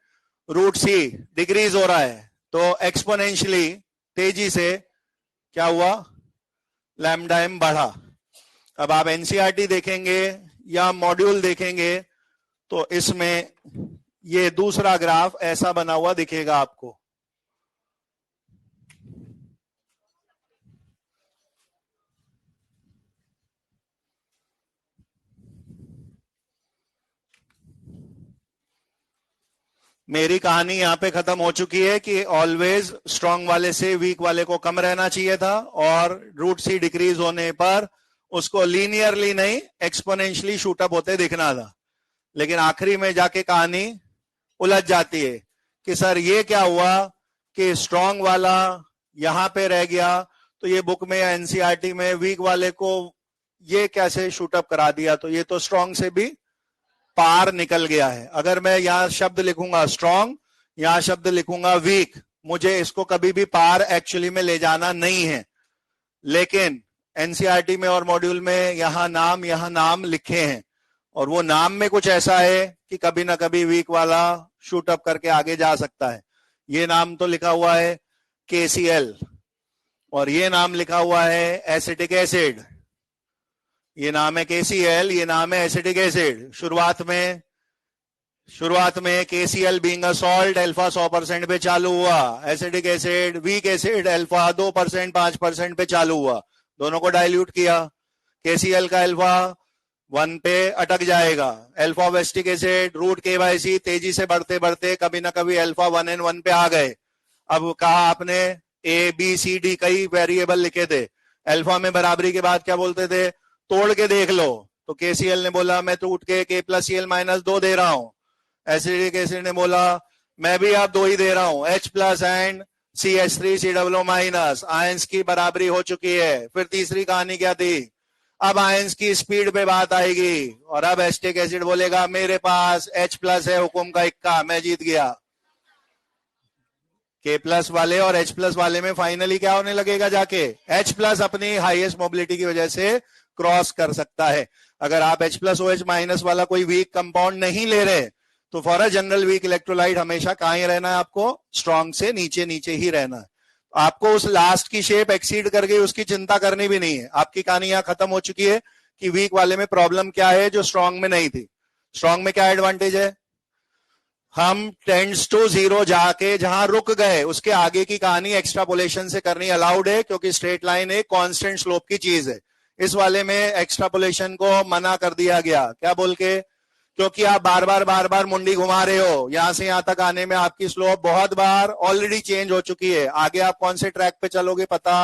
रूट सी डिक्रीज हो रहा है तो एक्सपोनेंशियली तेजी से क्या हुआ? लैम्डा एम बढ़ा। अब आप एनसीईआरटी देखेंगे या मॉड्यूल देखेंगे तो इसमें ये दूसरा ग्राफ ऐसा बना हुआ दिखेगा आपको। मेरी कहानी यहां पे खत्म हो चुकी है कि ऑलवेज स्ट्रॉन्ग वाले से वीक वाले को कम रहना चाहिए था और रूट सी डिक्रीज होने पर उसको लीनियरली नहीं एक्सपोनेंशियली शूटअप होते दिखना था। लेकिन आखिरी में जाके कहानी उलझ जाती है कि सर ये क्या हुआ कि स्ट्रॉन्ग वाला यहां पे रह गया, तो ये बुक में या एनसीईआरटी में वीक वाले को ये कैसे शूटअप करा दिया, तो ये तो स्ट्रॉन्ग से भी पार निकल गया है। अगर मैं यहां शब्द लिखूंगा स्ट्रॉन्ग, यहां शब्द लिखूंगा वीक, मुझे इसको कभी भी पार एक्चुअली में ले जाना नहीं है। लेकिन एनसीईआरटी में और मॉड्यूल में यहां नाम लिखे हैं, और वो नाम में कुछ ऐसा है कि कभी ना कभी वीक वाला शूट अप करके आगे जा सकता है। ये नाम तो लिखा हुआ है KCl, और ये नाम लिखा हुआ है एसिटिक एसिड। ये नाम है KCl, ये नाम है एसिटिक एसिड। शुरुआत में KCl being a salt alpha 100% पे चालू हुआ, acidic acid weak acid alpha 2% 5% पे चालू हुआ, दोनों को डाइल्यूट किया। KCl का अल्फा 1 पे अटक जाएगा, alpha of acetic acid root K/C तेजी से बढ़ते बढ़ते कभी ना कभी अल्फा 1N1 पे आ गए। अब कहा आपने ABCD कई वेरिएबल लिखे थे, अल्फा में बराबरी के बाद क्या बोलते थे, तोड़ के देख लो। तो KCl ने बोला मैं तो उठ के K+Cl-2 दे रहा हूं। एसिडिक एसिड ने बोला मैं भी आप 2 ही दे रहा हूं, H+ एंड CH3COO-। आयंस की बराबरी हो चुकी है। फिर तीसरी कहानी क्या थी, अब आयंस की स्पीड पे बात आएगी, और अब एसिटिक एसिड बोलेगा मेरे पास H+ है, हुकुम का इक्का, मैं जीत गया। K+ वाले और H+ वाले में फाइनली क्या होने लगेगा, जाके H+ अपनी हाईएस्ट मोबिलिटी की वजह से क्रॉस कर सकता है। अगर आप H+OH- वाला कोई वीक कंपाउंड नहीं ले रहे, तो for a general weak electrolyte हमेशा कहां ही रहना है, आपको स्ट्रॉन्ग से नीचे नीचे ही रहना है। आपको उस लास्ट की शेप एक्सीड कर गई उसकी चिंता करनी भी नहीं है। आपकी कहानी यहां खत्म हो चुकी है कि वीक वाले में प्रॉब्लम क्या है जो स्ट्रॉन्ग में नहीं थी। स्ट्रॉन्ग में क्या एडवांटेज है, हम टेंड्स टू 0 जाके जहां रुक गए उसके आगे की कहानी एक्स्ट्रापोलेशन से करनी अलाउड है, क्योंकि स्ट्रेट लाइन एक कांस्टेंट स्लोप की चीज है। इस वाले में एक्स्ट्रापोलेशन को मना कर दिया गया, क्या बोल के, क्योंकि आप बार बार मुंडी घुमा रहे हो, यहां से यहां तक आने में आपकी स्लोप बहुत बार ऑलरेडी चेंज हो चुकी है। आगे आप कौन से ट्रैक पे चलोगे पता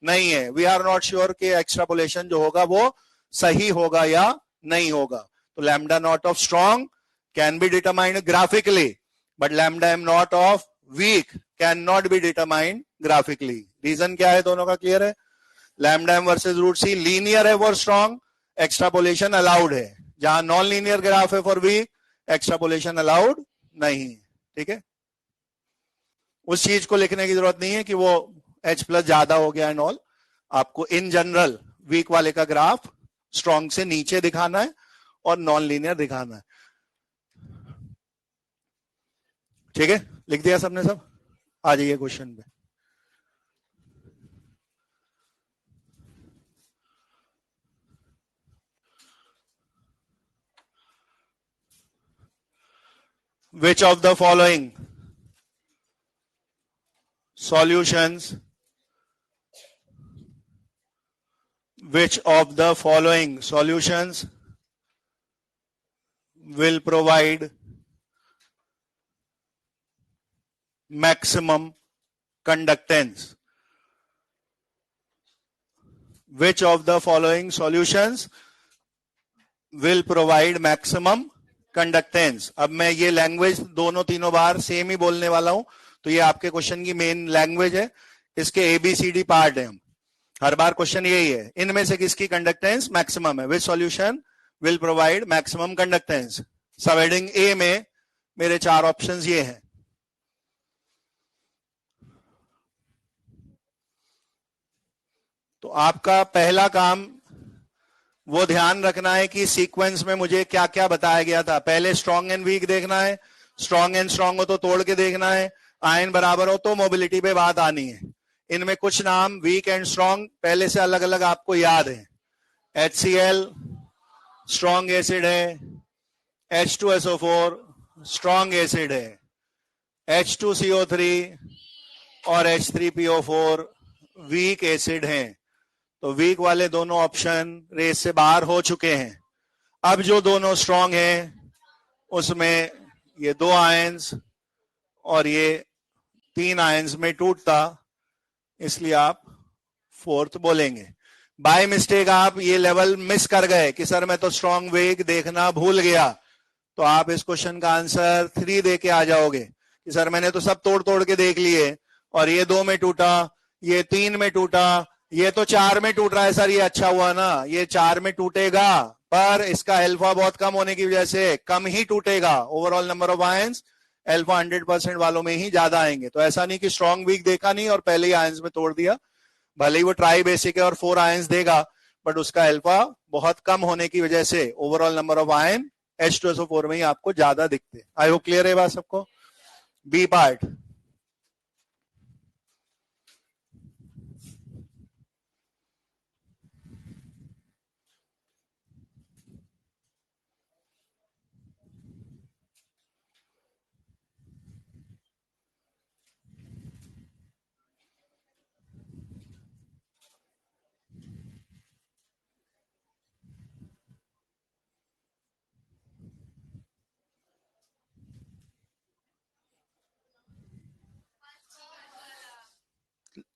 नहीं है। वी आर नॉट श्योर कि एक्स्ट्रापोलेशन जो होगा वो सही होगा या नहीं होगा। तो lambda naught of strong can be determined graphically, but lambda m naught of weak cannot be determined graphically. Reason क्या है, दोनों का क्लियर है। lambda m वर्सेस रूट सी लीनियर है फॉर स्ट्रॉन्ग, एक्स्ट्रापोलेशन अलाउड है। जहां नॉन लीनियर ग्राफ है for week, extrapolation allowed नहीं। ठीक है, उस चीज को लिखने की जरूरत नहीं है कि वो H+ ज्यादा हो गया एंड ऑल। आपको इन जनरल वीक वाले का ग्राफ स्ट्रॉन्ग से नीचे दिखाना है और नॉन लीनियर दिखाना है। ठीक है, लिख दिया सबने सब, आ जाइए क्वेश्चन पे। Which of the following solutions, which of the following solutions will provide maximum conductance? Which of the following solutions will provide maximum conductance? अब मैं ये लैंग्वेज दोनों तीनों बार सेम ही बोलने वाला हूं, तो ये आपके क्वेश्चन की मेन लैंग्वेज है। इसके ABCD पार्ट है, हर बार क्वेश्चन यही है, इनमें से किसकी कंडक्टेंस मैक्सिमम है। Which solution will provide maximum conductance. Sub heading A में मेरे 4 ऑप्शंस ये हैं। तो आपका पहला काम वो ध्यान रखना है कि सीक्वेंस में मुझे क्या क्या बताया गया था। पहले स्ट्रॉन्ग एंड वीक देखना है, स्ट्रॉन्ग एंड स्ट्रॉन्ग हो तो तोड़ के देखना है, आयन बराबर हो तो मोबिलिटी पे बात आनी है। इनमें कुछ नाम वीक एंड स्ट्रॉन्ग पहले से अलग अलग आपको याद है। HCl स्ट्रॉन्ग एसिड है, H2SO4 स्ट्रॉन्ग एसिड है, H2CO3 और H3PO4 वीक एसिड हैं। तो वीक वाले दोनों ऑप्शन रेस से बाहर हो चुके हैं। अब जो दोनों स्ट्रॉन्ग हैं उसमें ये 2 आयंस और ये 3 आयंस में टूटता, इसलिए आप 4th बोलेंगे। बाय मिस्टेक आप ये लेवल मिस कर गए कि सर मैं तो स्ट्रॉन्ग वीक देखना भूल गया, तो आप इस क्वेश्चन का आंसर 3 दे के आ जाओगे कि सर मैंने तो सब तोड़ तोड़ के देख लिए, और ये 2 में टूटा, ये 3 में टूटा, ये तो 4 में टूट रहा है सर, ये अच्छा हुआ ना, ये 4 में टूटेगा, पर इसका अल्फा बहुत कम होने की वजह से कम ही टूटेगा। Overall number of ions alpha 100% वालों में ही ज्यादा आएंगे। तो ऐसा नहीं कि स्ट्रॉन्ग वीक देखा नहीं और पहले ही आयंस में तोड़ दिया, भले ही वो ट्राई बेसिक है और 4 आयंस देगा, बट उसका अल्फा बहुत कम होने की वजह से overall number of ion H2SO4 में ही आपको ज्यादा दिखते हैं। आई होप क्लियर है बात सबको। बी पार्ट,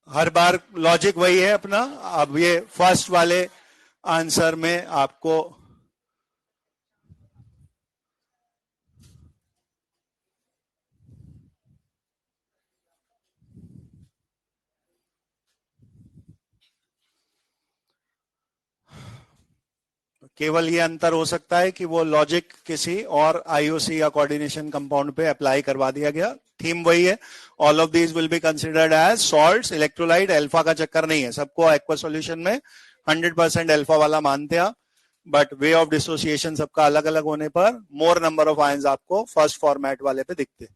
हर बार लॉजिक वही है अपना। अब ये फर्स्ट वाले आंसर में आपको केवल ये अंतर हो सकता है कि वो लॉजिक किसी और आईओसी या कोऑर्डिनेशन कंपाउंड पे अप्लाई करवा दिया गया। थीम वही है, all of these will be considered as salts, electrolyte. Alpha का चक्कर नहीं है, सबको एक्वा सॉल्यूशन में 100% अल्फा वाला मानते हैं, बट वे ऑफ डिसोसिएशन सबका अलग अलग होने पर मोर नंबर ऑफ आयंस आपको फर्स्ट फॉर्मेट वाले पे दिखते।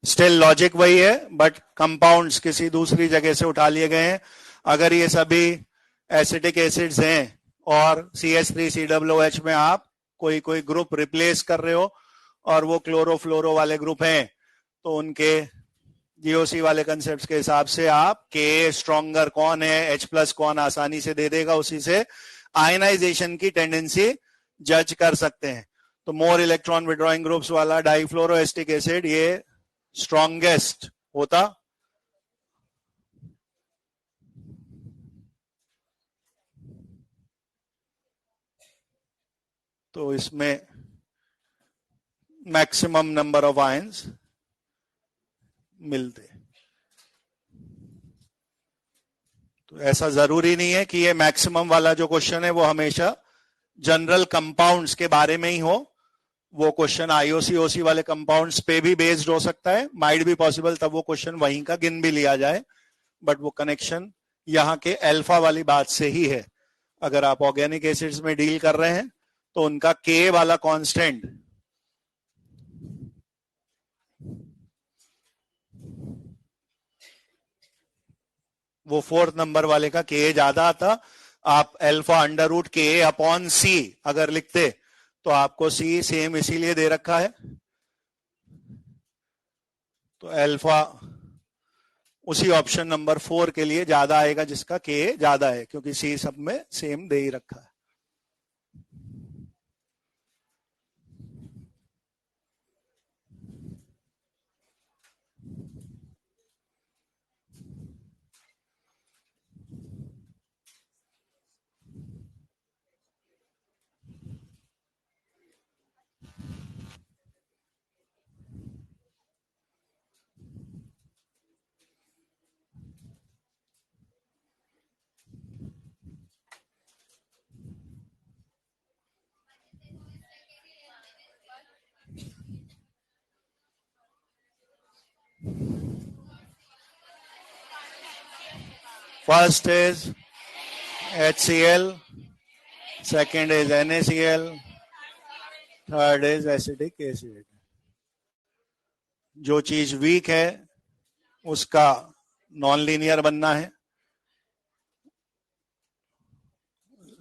स्टिल लॉजिक वही है, बट कंपाउंड्स किसी दूसरी जगह से उठा लिए गए हैं। अगर ये सभी एसिटिक एसिड्स हैं और CH3COOH में आप कोई कोई ग्रुप रिप्लेस कर रहे हो और वो क्लोरोफ्लोरो वाले ग्रुप हैं, तो उनके जीओसी वाले कंसेप्ट के हिसाब से आप के स्ट्रॉन्गर कौन है, H+ कौन आसानी से दे देगा, उसी से आयनाइजेशन की टेंडेंसी जज कर सकते हैं। तो मोर इलेक्ट्रॉन विड्रॉइंग ग्रुप्स वाला डाइफ्लोरोएस्टिक एसिड ये स्ट्रॉन्गेस्ट होता। तो इसमें मैक्सिमम नंबर ऑफ आयंस मिलते। तो ऐसा जरूरी नहीं है कि ये मैक्सिमम वाला जो क्वेश्चन है वो हमेशा जनरल कंपाउंड्स के बारे में ही हो। वो क्वेश्चन आईओसी ओसी वाले कंपाउंड्स पे भी बेस्ड हो सकता है, माइट भी पॉसिबल, तब वो क्वेश्चन वहीं का गिन भी लिया जाए, बट वो कनेक्शन यहाँ के अल्फा वाली बात से ही है। अगर आप ऑर्गेनिक एसिड्स में डील कर रहे हैं तो उनका के वाला कांस्टेंट वो फोर्थ नंबर वाले का के ज्यादा आता। आप अल्फा अंडर रूट के अपॉन सी अगर लिखते तो आपको सी सेम इसीलिए दे रखा है, तो अल्फा उसी ऑप्शन नंबर 4 के लिए ज्यादा आएगा जिसका के ज्यादा है, क्योंकि सी सब में सेम दे ही रखा है। First is HCl, second is NaCl, third is acidic acid. जो चीज वीक है उसका नॉन लीनियर बनना है,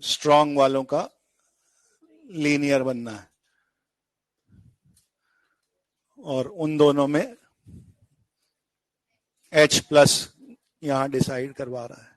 स्ट्रॉन्ग वालों का लीनियर बनना है, और उन दोनों में H प्लस यहां डिसाइड करवा रहा है।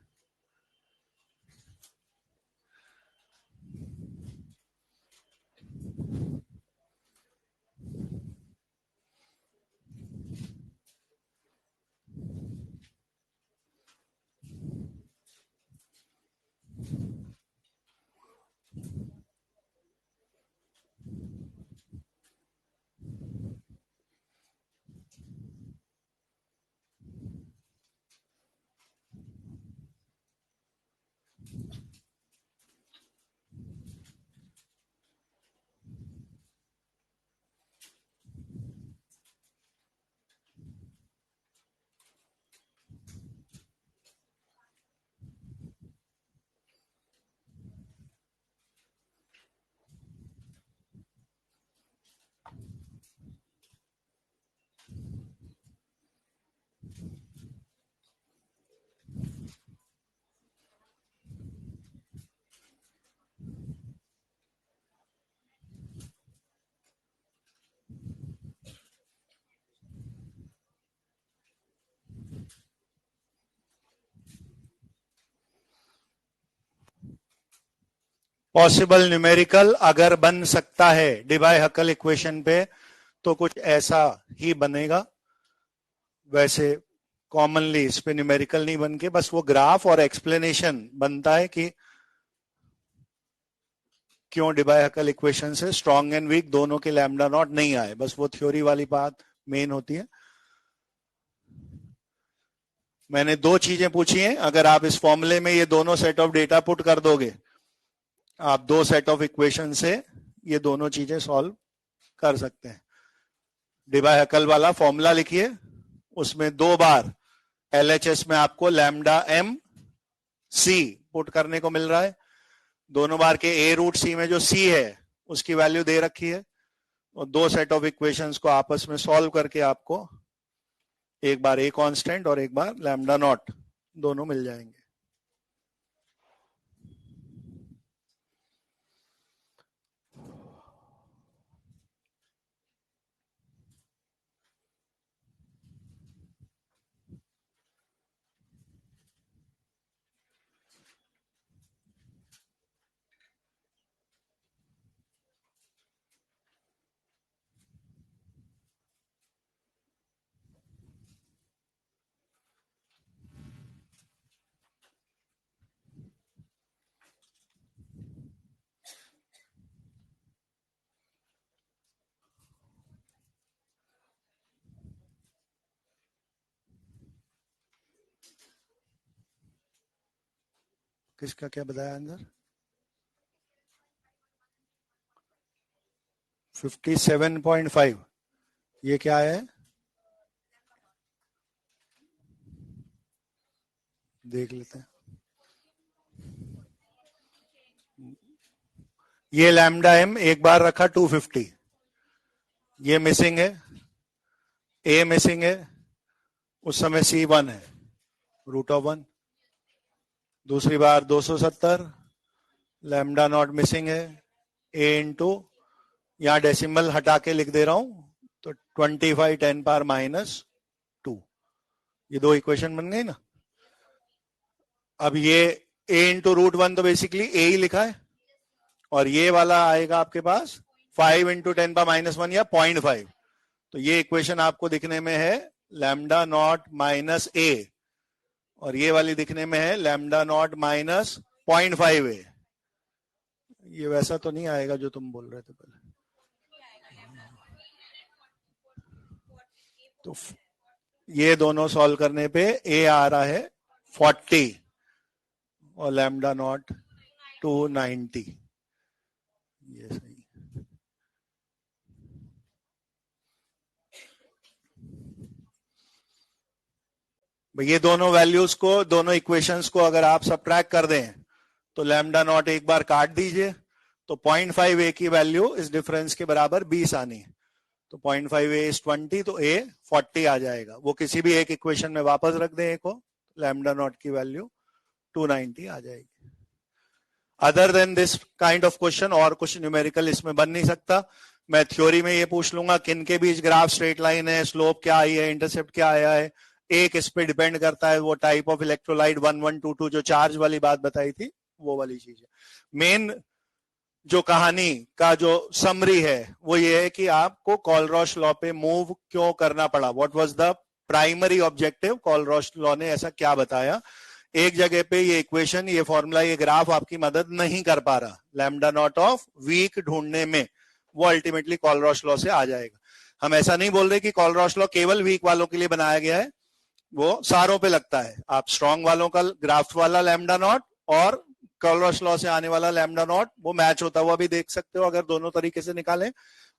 पॉसिबल न्यूमेरिकल अगर बन सकता है डिबाय-हकल इक्वेशन पे तो कुछ ऐसा ही बनेगा। वैसे कॉमनली इस पे न्यूमेरिकल नहीं बन के बस वो ग्राफ और एक्सप्लेनेशन बनता है कि क्यों डिबाय-हकल इक्वेशन से स्ट्रॉन्ग एंड वीक दोनों के लैम्डा नॉट नहीं आए, बस वो थ्योरी वाली बात मेन होती है। मैंने दो चीजें पूछी हैं, अगर आप इस फॉर्मूले में ये दोनों सेट ऑफ डेटा पुट कर दोगे, आप दो सेट ऑफ इक्वेशन से ये दोनों चीजें सॉल्व कर सकते हैं। डिबाय-हकल वाला फॉर्मूला लिखिए, उसमें 2 बार LHS में आपको लैम्डा एम सी पुट करने को मिल रहा है, दोनों बार के a रूट सी में जो c है उसकी वैल्यू दे रखी है, और दो सेट ऑफ इक्वेशंस को आपस में सॉल्व करके आपको एक बार a कांस्टेंट और एक बार लैम्डा नॉट दोनों मिल जाएंगे। किसका क्या बताया आंसर? 57.5। ये क्या है देख लेते हैं। ये लैम्डा एम एक बार रखा 250, ये मिसिंग है, ए मिसिंग है, उस समय C1 है √1, दूसरी बार 270, लैम्डा नॉट मिसिंग है, a इंटू यहां डेसिमल हटा के लिख दे रहा हूं तो 25 10 पावर -2। ये दो इक्वेशन बन गई ना। अब ये a इंटू √1 तो बेसिकली a ही लिखा है, और ये वाला आएगा आपके पास 5 इंटू 10 पावर -1 या 0.5। तो ये इक्वेशन आपको दिखने में है लैम्डा नॉट माइनस a, और ये वाली दिखने में है लैम्डा नॉट माइनस 0.5 a। ये वैसा तो नहीं आएगा जो तुम बोल रहे थे पहले। तो ये दोनों सॉल्व करने पे a आ रहा है 40 और लैम्डा नॉट 290। ये सही। ये दोनों वैल्यूज को, दोनों इक्वेशंस को अगर आप सब्ट्रैक्ट कर दें तो लैम्डा नॉट एक बार काट दीजिए तो 0.5 a की वैल्यू इस डिफरेंस के बराबर 20 आनी है। तो 0.5 a इज 20, तो a 40 आ जाएगा। वो किसी भी एक इक्वेशन में वापस रख दें a को, लैम्डा नॉट की वैल्यू 290 आ जाएगी। Other than this kind of question और कुछ न्यूमेरिकल इसमें बन नहीं सकता। मैं थ्योरी में ये पूछ लूंगा किन के बीच ग्राफ स्ट्रेट लाइन है, स्लोप क्या आई है, इंटरसेप्ट क्या आया है। एक इस पे डिपेंड करता है वो टाइप ऑफ इलेक्ट्रोलाइट 1122 जो चार्ज वाली बात बताई थी वो वाली चीज है। मेन जो कहानी का जो समरी है वो ये है कि आपको कॉलरॉश लॉ पे मूव क्यों करना पड़ा, what was the primary objective, Kohlrausch law ने ऐसा क्या बताया। एक जगह पे ये इक्वेशन, ये फॉर्मूला, ये ग्राफ आपकी मदद नहीं कर पा रहा लैम्डा नॉट ऑफ वीक ढूंढने में, वो अल्टीमेटली कॉलरॉश लॉ से आ जाएगा। हम ऐसा नहीं बोल रहे कि कॉलरॉश लॉ केवल वीक वालों के लिए बनाया गया है, वो सारों पे लगता है। आप स्ट्रॉन्ग वालों का ग्राफ वाला लैम्डा नॉट और कॉलरॉश लॉ से आने वाला लैम्डा नॉट वो मैच होता हुआ भी देख सकते हो अगर दोनों तरीके से निकालें।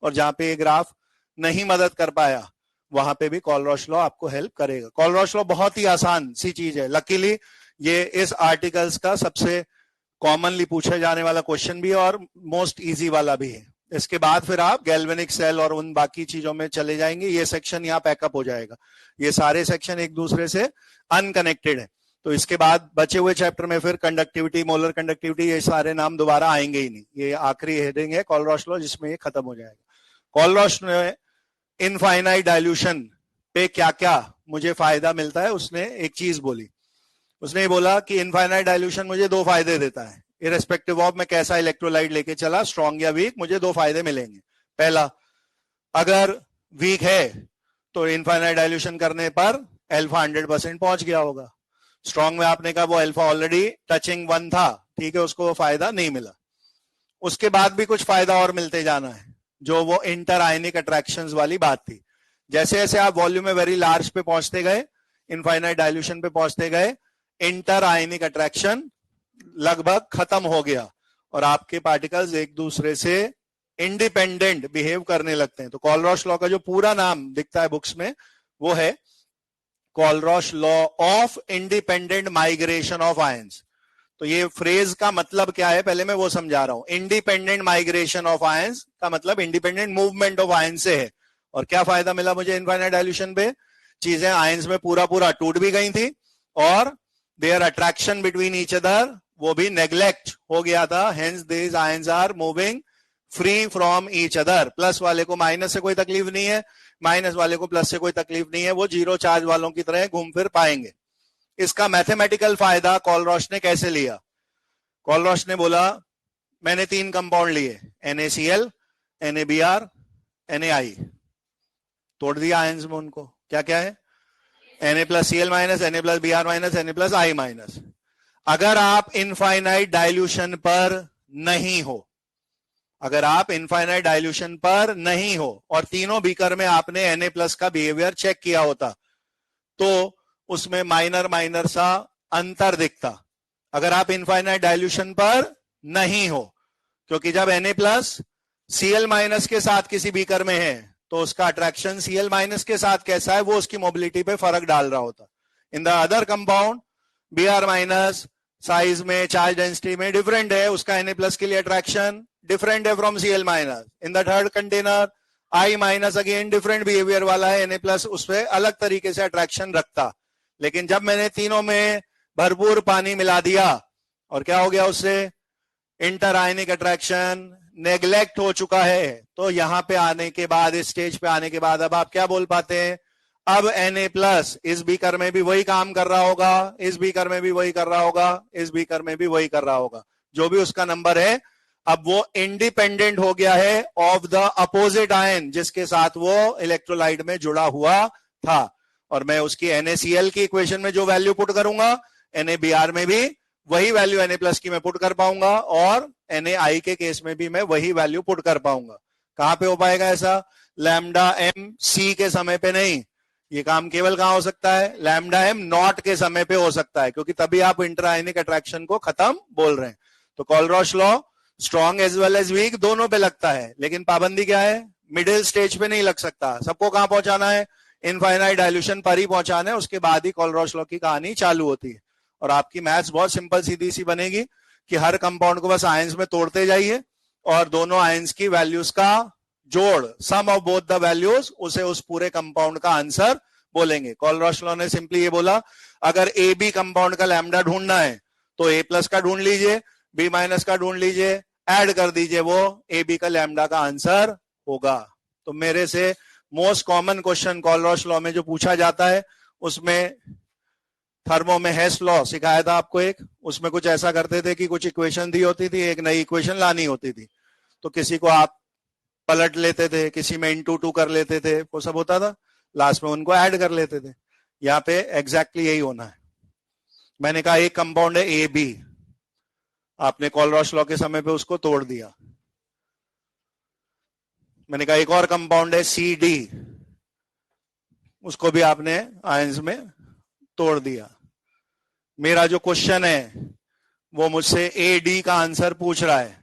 और जहां पे ये ग्राफ नहीं मदद कर पाया वहां पे भी कॉलरॉश लॉ आपको हेल्प करेगा। कॉलरॉश लॉ बहुत ही आसान सी चीज है। लकीली ये इस आर्टिकल्स का सबसे कॉमनली पूछे जाने वाला क्वेश्चन भी है और मोस्ट इजी वाला भी है। इसके बाद फिर आप गैल्वेनिक सेल और उन बाकी चीजों में चले जाएंगे। ये सेक्शन यहाँ पैकअप हो जाएगा। ये सारे सेक्शन एक दूसरे से अनकनेक्टेड है। तो इसके बाद बचे हुए चैप्टर में फिर कंडक्टिविटी, मोलर कंडक्टिविटी, ये सारे नाम दोबारा आएंगे ही नहीं। ये आखिरी हेडिंग है कॉलरॉश लॉ जिसमें ये खत्म हो जाएगा। कॉलरॉश ने इनफाइनाइट डाइल्यूशन पे क्या क्या मुझे फायदा मिलता है उसने एक चीज बोली। उसने ये बोला कि इनफाइनाइट डाइल्यूशन मुझे दो फायदे देता है, इरेस्पेक्टिव ऑफ मैं कैसा इलेक्ट्रोलाइट लेके चला, स्ट्रॉन्ग या वीक, मुझे दो फायदे मिलेंगे। पहला, अगर वीक है तो इनफाइनाइट डाइल्यूशन करने पर अल्फा 100% पहुंच गया होगा। स्ट्रॉन्ग में आपने कहा वो अल्फा ऑलरेडी टचिंग 1 था, ठीक है, उसको वो फायदा नहीं मिला। उसके बाद भी कुछ फायदा और मिलते जाना है, जो वो इंटर आयनिक अट्रैक्शंस वाली बात थी। जैसे जैसे आप वॉल्यूम में वेरी लार्ज पे पहुंचते गए, इनफाइनाइट डाइल्यूशन पे पहुंचते गए, इंटर आयनिक अट्रैक्शन लगभग खत्म हो गया और आपके पार्टिकल्स एक दूसरे से इंडिपेंडेंट बिहेव करने लगते हैं। तो कॉलरॉश लॉ का जो पूरा नाम दिखता है बुक्स में वो है Kohlrausch law of independent migration of ions. तो ये फ्रेज का मतलब क्या है पहले मैं वो समझा रहा हूं। इंडिपेंडेंट माइग्रेशन ऑफ आयंस का मतलब इंडिपेंडेंट मूवमेंट ऑफ आयंस से है। और क्या फायदा मिला मुझे इनफाइनाइट डाइल्यूशन पे? चीजें आयंस में पूरा पूरा टूट भी गई थी और their attraction between each other वो भी नेग्लेक्ट हो गया था। Hence these ions are moving free from each other. Plus वाले को माइनस से कोई तकलीफ नहीं है, माइनस वाले को प्लस से कोई तकलीफ नहीं है, वो जीरो चार्ज वालों की तरह घूम फिर पाएंगे। इसका मैथमेटिकल फायदा कॉलरॉश ने कैसे लिया? कॉलरॉश ने बोला मैंने 3 कंपाउंड लिए, NaCl, NaBr, NaI, तोड़ दिया आयंस में उनको। क्या क्या है? Na+Cl minus, Na+Br minus, Na+I minus. अगर आप इनफाइनाइट डाइल्यूशन पर नहीं हो, अगर आप इनफाइनाइट डाइल्यूशन पर नहीं हो और तीनों बीकर में आपने Na+ का बिहेवियर चेक किया होता तो उसमें माइनर माइनर सा अंतर दिखता। अगर आप इनफाइनाइट डाइल्यूशन पर नहीं हो, क्योंकि जब Na+Cl- के साथ किसी बीकर में है तो उसका अट्रैक्शन Cl- के साथ कैसा है वो उसकी मोबिलिटी पे फर्क डाल रहा होता। In the other compound Br- size में, चार्ज डेंसिटी में डिफरेंट है, उसका Na+ के लिए अट्रैक्शन डिफरेंट है from Cl-। In the third container I- again different behaviour वाला है, Na+ उस पर अलग तरीके से अट्रैक्शन रखता। लेकिन जब मैंने तीनों में भरपूर पानी मिला दिया और क्या हो गया उससे? इंटर आयनिक अट्रैक्शन नेग्लेक्ट हो चुका है। तो यहां पे आने के बाद, इस स्टेज पे आने के बाद अब आप क्या बोल पाते हैं? अब Na+ इस बीकर में भी वही काम कर रहा होगा, इस बीकर में भी वही कर रहा होगा, इस बीकर में भी वही कर रहा होगा, जो भी उसका नंबर है। अब वो इंडिपेंडेंट हो गया है ऑफ द अपोजिट आयन जिसके साथ वो इलेक्ट्रोलाइट में जुड़ा हुआ था। और मैं उसकी NaCl की इक्वेशन में जो वैल्यू पुट करूंगा, NaBr में भी वही वैल्यू Na+ की मैं पुट कर पाऊंगा और NaI के केस में भी मैं वही वैल्यू पुट कर पाऊंगा। कहां पे हो पाएगा ऐसा? λm-c के समय पे नहीं। ये काम केवल कहां हो सकता है? λm0 के समय पे हो सकता है, क्योंकि तभी आप इंटरआयनिक अट्रैक्शन को खत्म बोल रहे हैं। तो Kohlrausch law strong as well as weak दोनों पे लगता है, लेकिन पाबंदी क्या है? मिडिल स्टेज पे नहीं लग सकता। सबको कहां पहुंचाना है? इनफाइनाइट डाइल्यूशन पर ही पहुंचाना है। उसके बाद ही कॉलरॉश लॉ की कहानी चालू होती है। और आपकी मैथ्स बहुत सिंपल सीधी सी बनेगी कि हर कंपाउंड को बस आयंस में तोड़ते जाइए और दोनों आयंस की वैल्यूज का जोड़, सम ऑफ बोथ द वैल्यूज, उसे उस पूरे कंपाउंड का आंसर बोलेंगे। कॉलरॉश लॉ ने सिंपली ये बोला अगर AB कंपाउंड का लैम्डा ढूंढना है तो A+ का ढूंढ लीजिए, बी माइनस का ढूंढ लीजिए, ऐड कर दीजिए, वो ए बी का लैम्डा का आंसर होगा। तो मेरे से मोस्ट कॉमन क्वेश्चन कॉलरॉश लॉ में जो पूछा जाता है, उसमें थर्मो में हेस लॉ सिखाया था आपको एक, उसमें कुछ ऐसा करते थे कि कुछ इक्वेशन दी होती थी, एक नई इक्वेशन लानी होती थी, तो किसी को आप पलट लेते थे, किसी में इनटू टू कर लेते थे, वो सब होता था, लास्ट में उनको ऐड कर लेते थे। यहाँ पे एग्जैक्टली यही होना है। मैंने कहा एक कंपाउंड है ए बी, आपने कॉलरॉश लॉ के समय पे उसको तोड़ दिया। मैंने कहा एक और कंपाउंड है सी डी, उसको भी आपने आयंस में तोड़ दिया। मेरा जो क्वेश्चन है वो मुझसे ए डी का आंसर पूछ रहा है,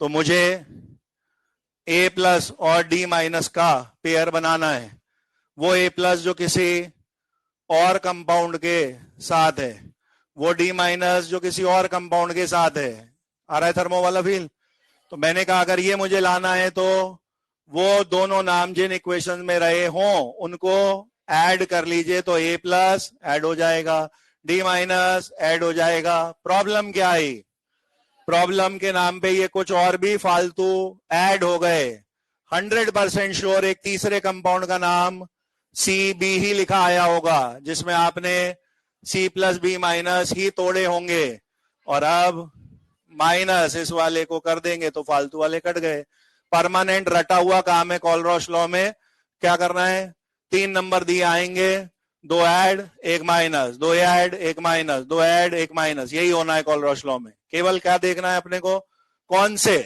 तो मुझे ए प्लस और डी माइनस का पेयर बनाना है। वो ए प्लस जो किसी और कंपाउंड के साथ है, वो डी माइनस जो किसी और कंपाउंड के साथ है। आ रहा है थर्मो वाला फील? तो मैंने कहा अगर ये मुझे लाना है तो वो दोनों नाम जिन इक्वेशन में रहे हों उनको ऐड कर लीजिए, तो ए प्लस ऐड हो जाएगा, डी माइनस ऐड हो जाएगा। प्रॉब्लम क्या आई? प्रॉब्लम के नाम पे ये कुछ और भी फालतू ऐड हो गए। 100% श्योर एक तीसरे कंपाउंड का नाम सी बी ही लिखा आया होगा, जिसमें आपने सी प्लस बी माइनस ही तोड़े होंगे, और अब माइनस इस वाले को कर देंगे तो फालतू वाले कट गए। परमानेंट रटा हुआ काम है कॉलरॉश लॉ में। क्या करना है? 3 नंबर दिए आएंगे, 2 add 1 minus, 2 add 1 minus, 2 add 1 minus, यही होना है कॉलरॉश लॉ में। केवल क्या देखना है अपने को, कौन से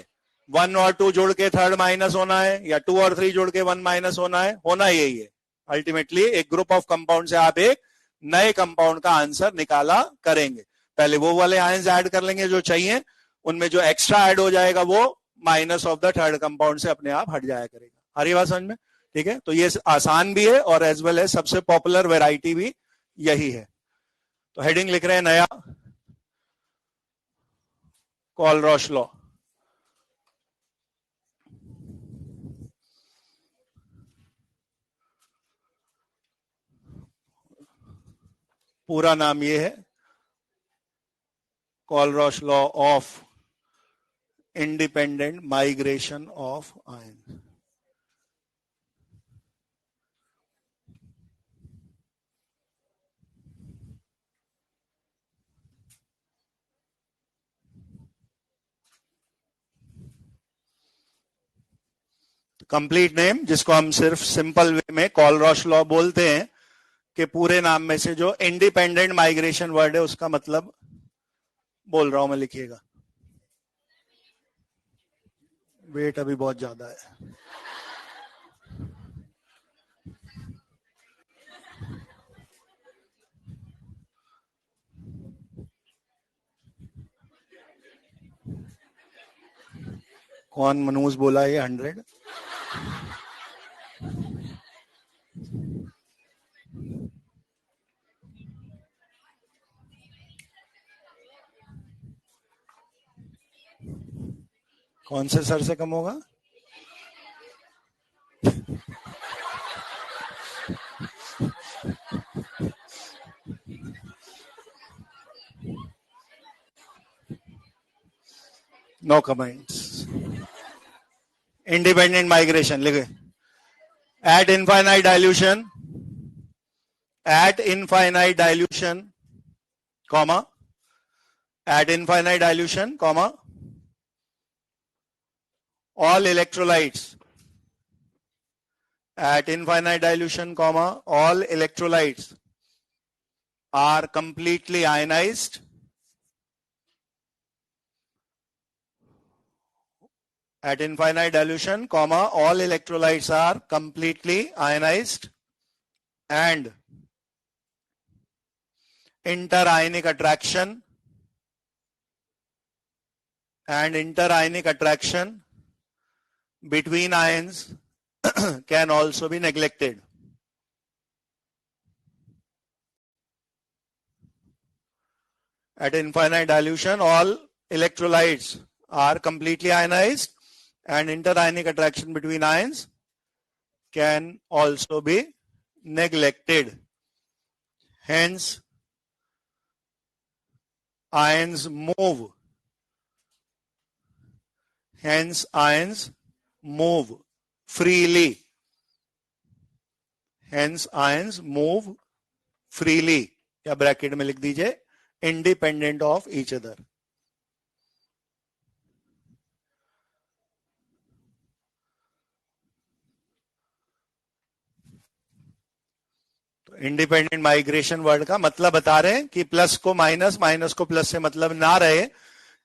1 और 2 जुड़ के 3rd माइनस होना है, या 2 और 3 जुड़ के 1 माइनस होना है, होना यही है। अल्टीमेटली एक ग्रुप ऑफ कंपाउंड से आप एक नए कंपाउंड का आंसर निकाला करेंगे। पहले वो वाले आयंस ऐड कर लेंगे जो चाहिए, उनमें जो एक्स्ट्रा ऐड हो जाएगा वो minus of the 3rd compound से अपने आप हट जाया करेगा। हरी बात समझ में? ठीक है, तो ये आसान भी है और एज वेल एज सबसे पॉपुलर वैरायटी भी यही है। तो हेडिंग लिख रहे हैं नया कॉलरॉश लॉ। पूरा नाम ये है Kohlrausch law of independent migration of ion. Complete name, जिसको हम सिर्फ सिंपल वे में कॉलरॉश लॉ बोलते हैं, कि पूरे नाम में से जो इंडिपेंडेंट माइग्रेशन वर्ड है उसका मतलब बोल रहा हूं मैं, लिखिएगा। वेट अभी बहुत ज्यादा है। कौन मनूज बोला ये 100? कौन से सर से कम होगा? No comments. इंडिपेंडेंट माइग्रेशन लिखे, at infinite dilution, at infinite dilution comma, at infinite dilution comma, all electrolytes at infinite dilution comma all electrolytes are completely ionized at infinite dilution comma all electrolytes are completely ionized and interionic attraction between ions can also be neglected. At infinite dilution, all electrolytes are completely ionized and interionic attraction between ions can also be neglected. Hence, ions move, hence ions move freely, hence ions move freely, या bracket में लिख दीजिए independent of each other. Independent migration word का मतलब बता रहे हैं कि प्लस को माइनस, माइनस को प्लस से मतलब ना रहे,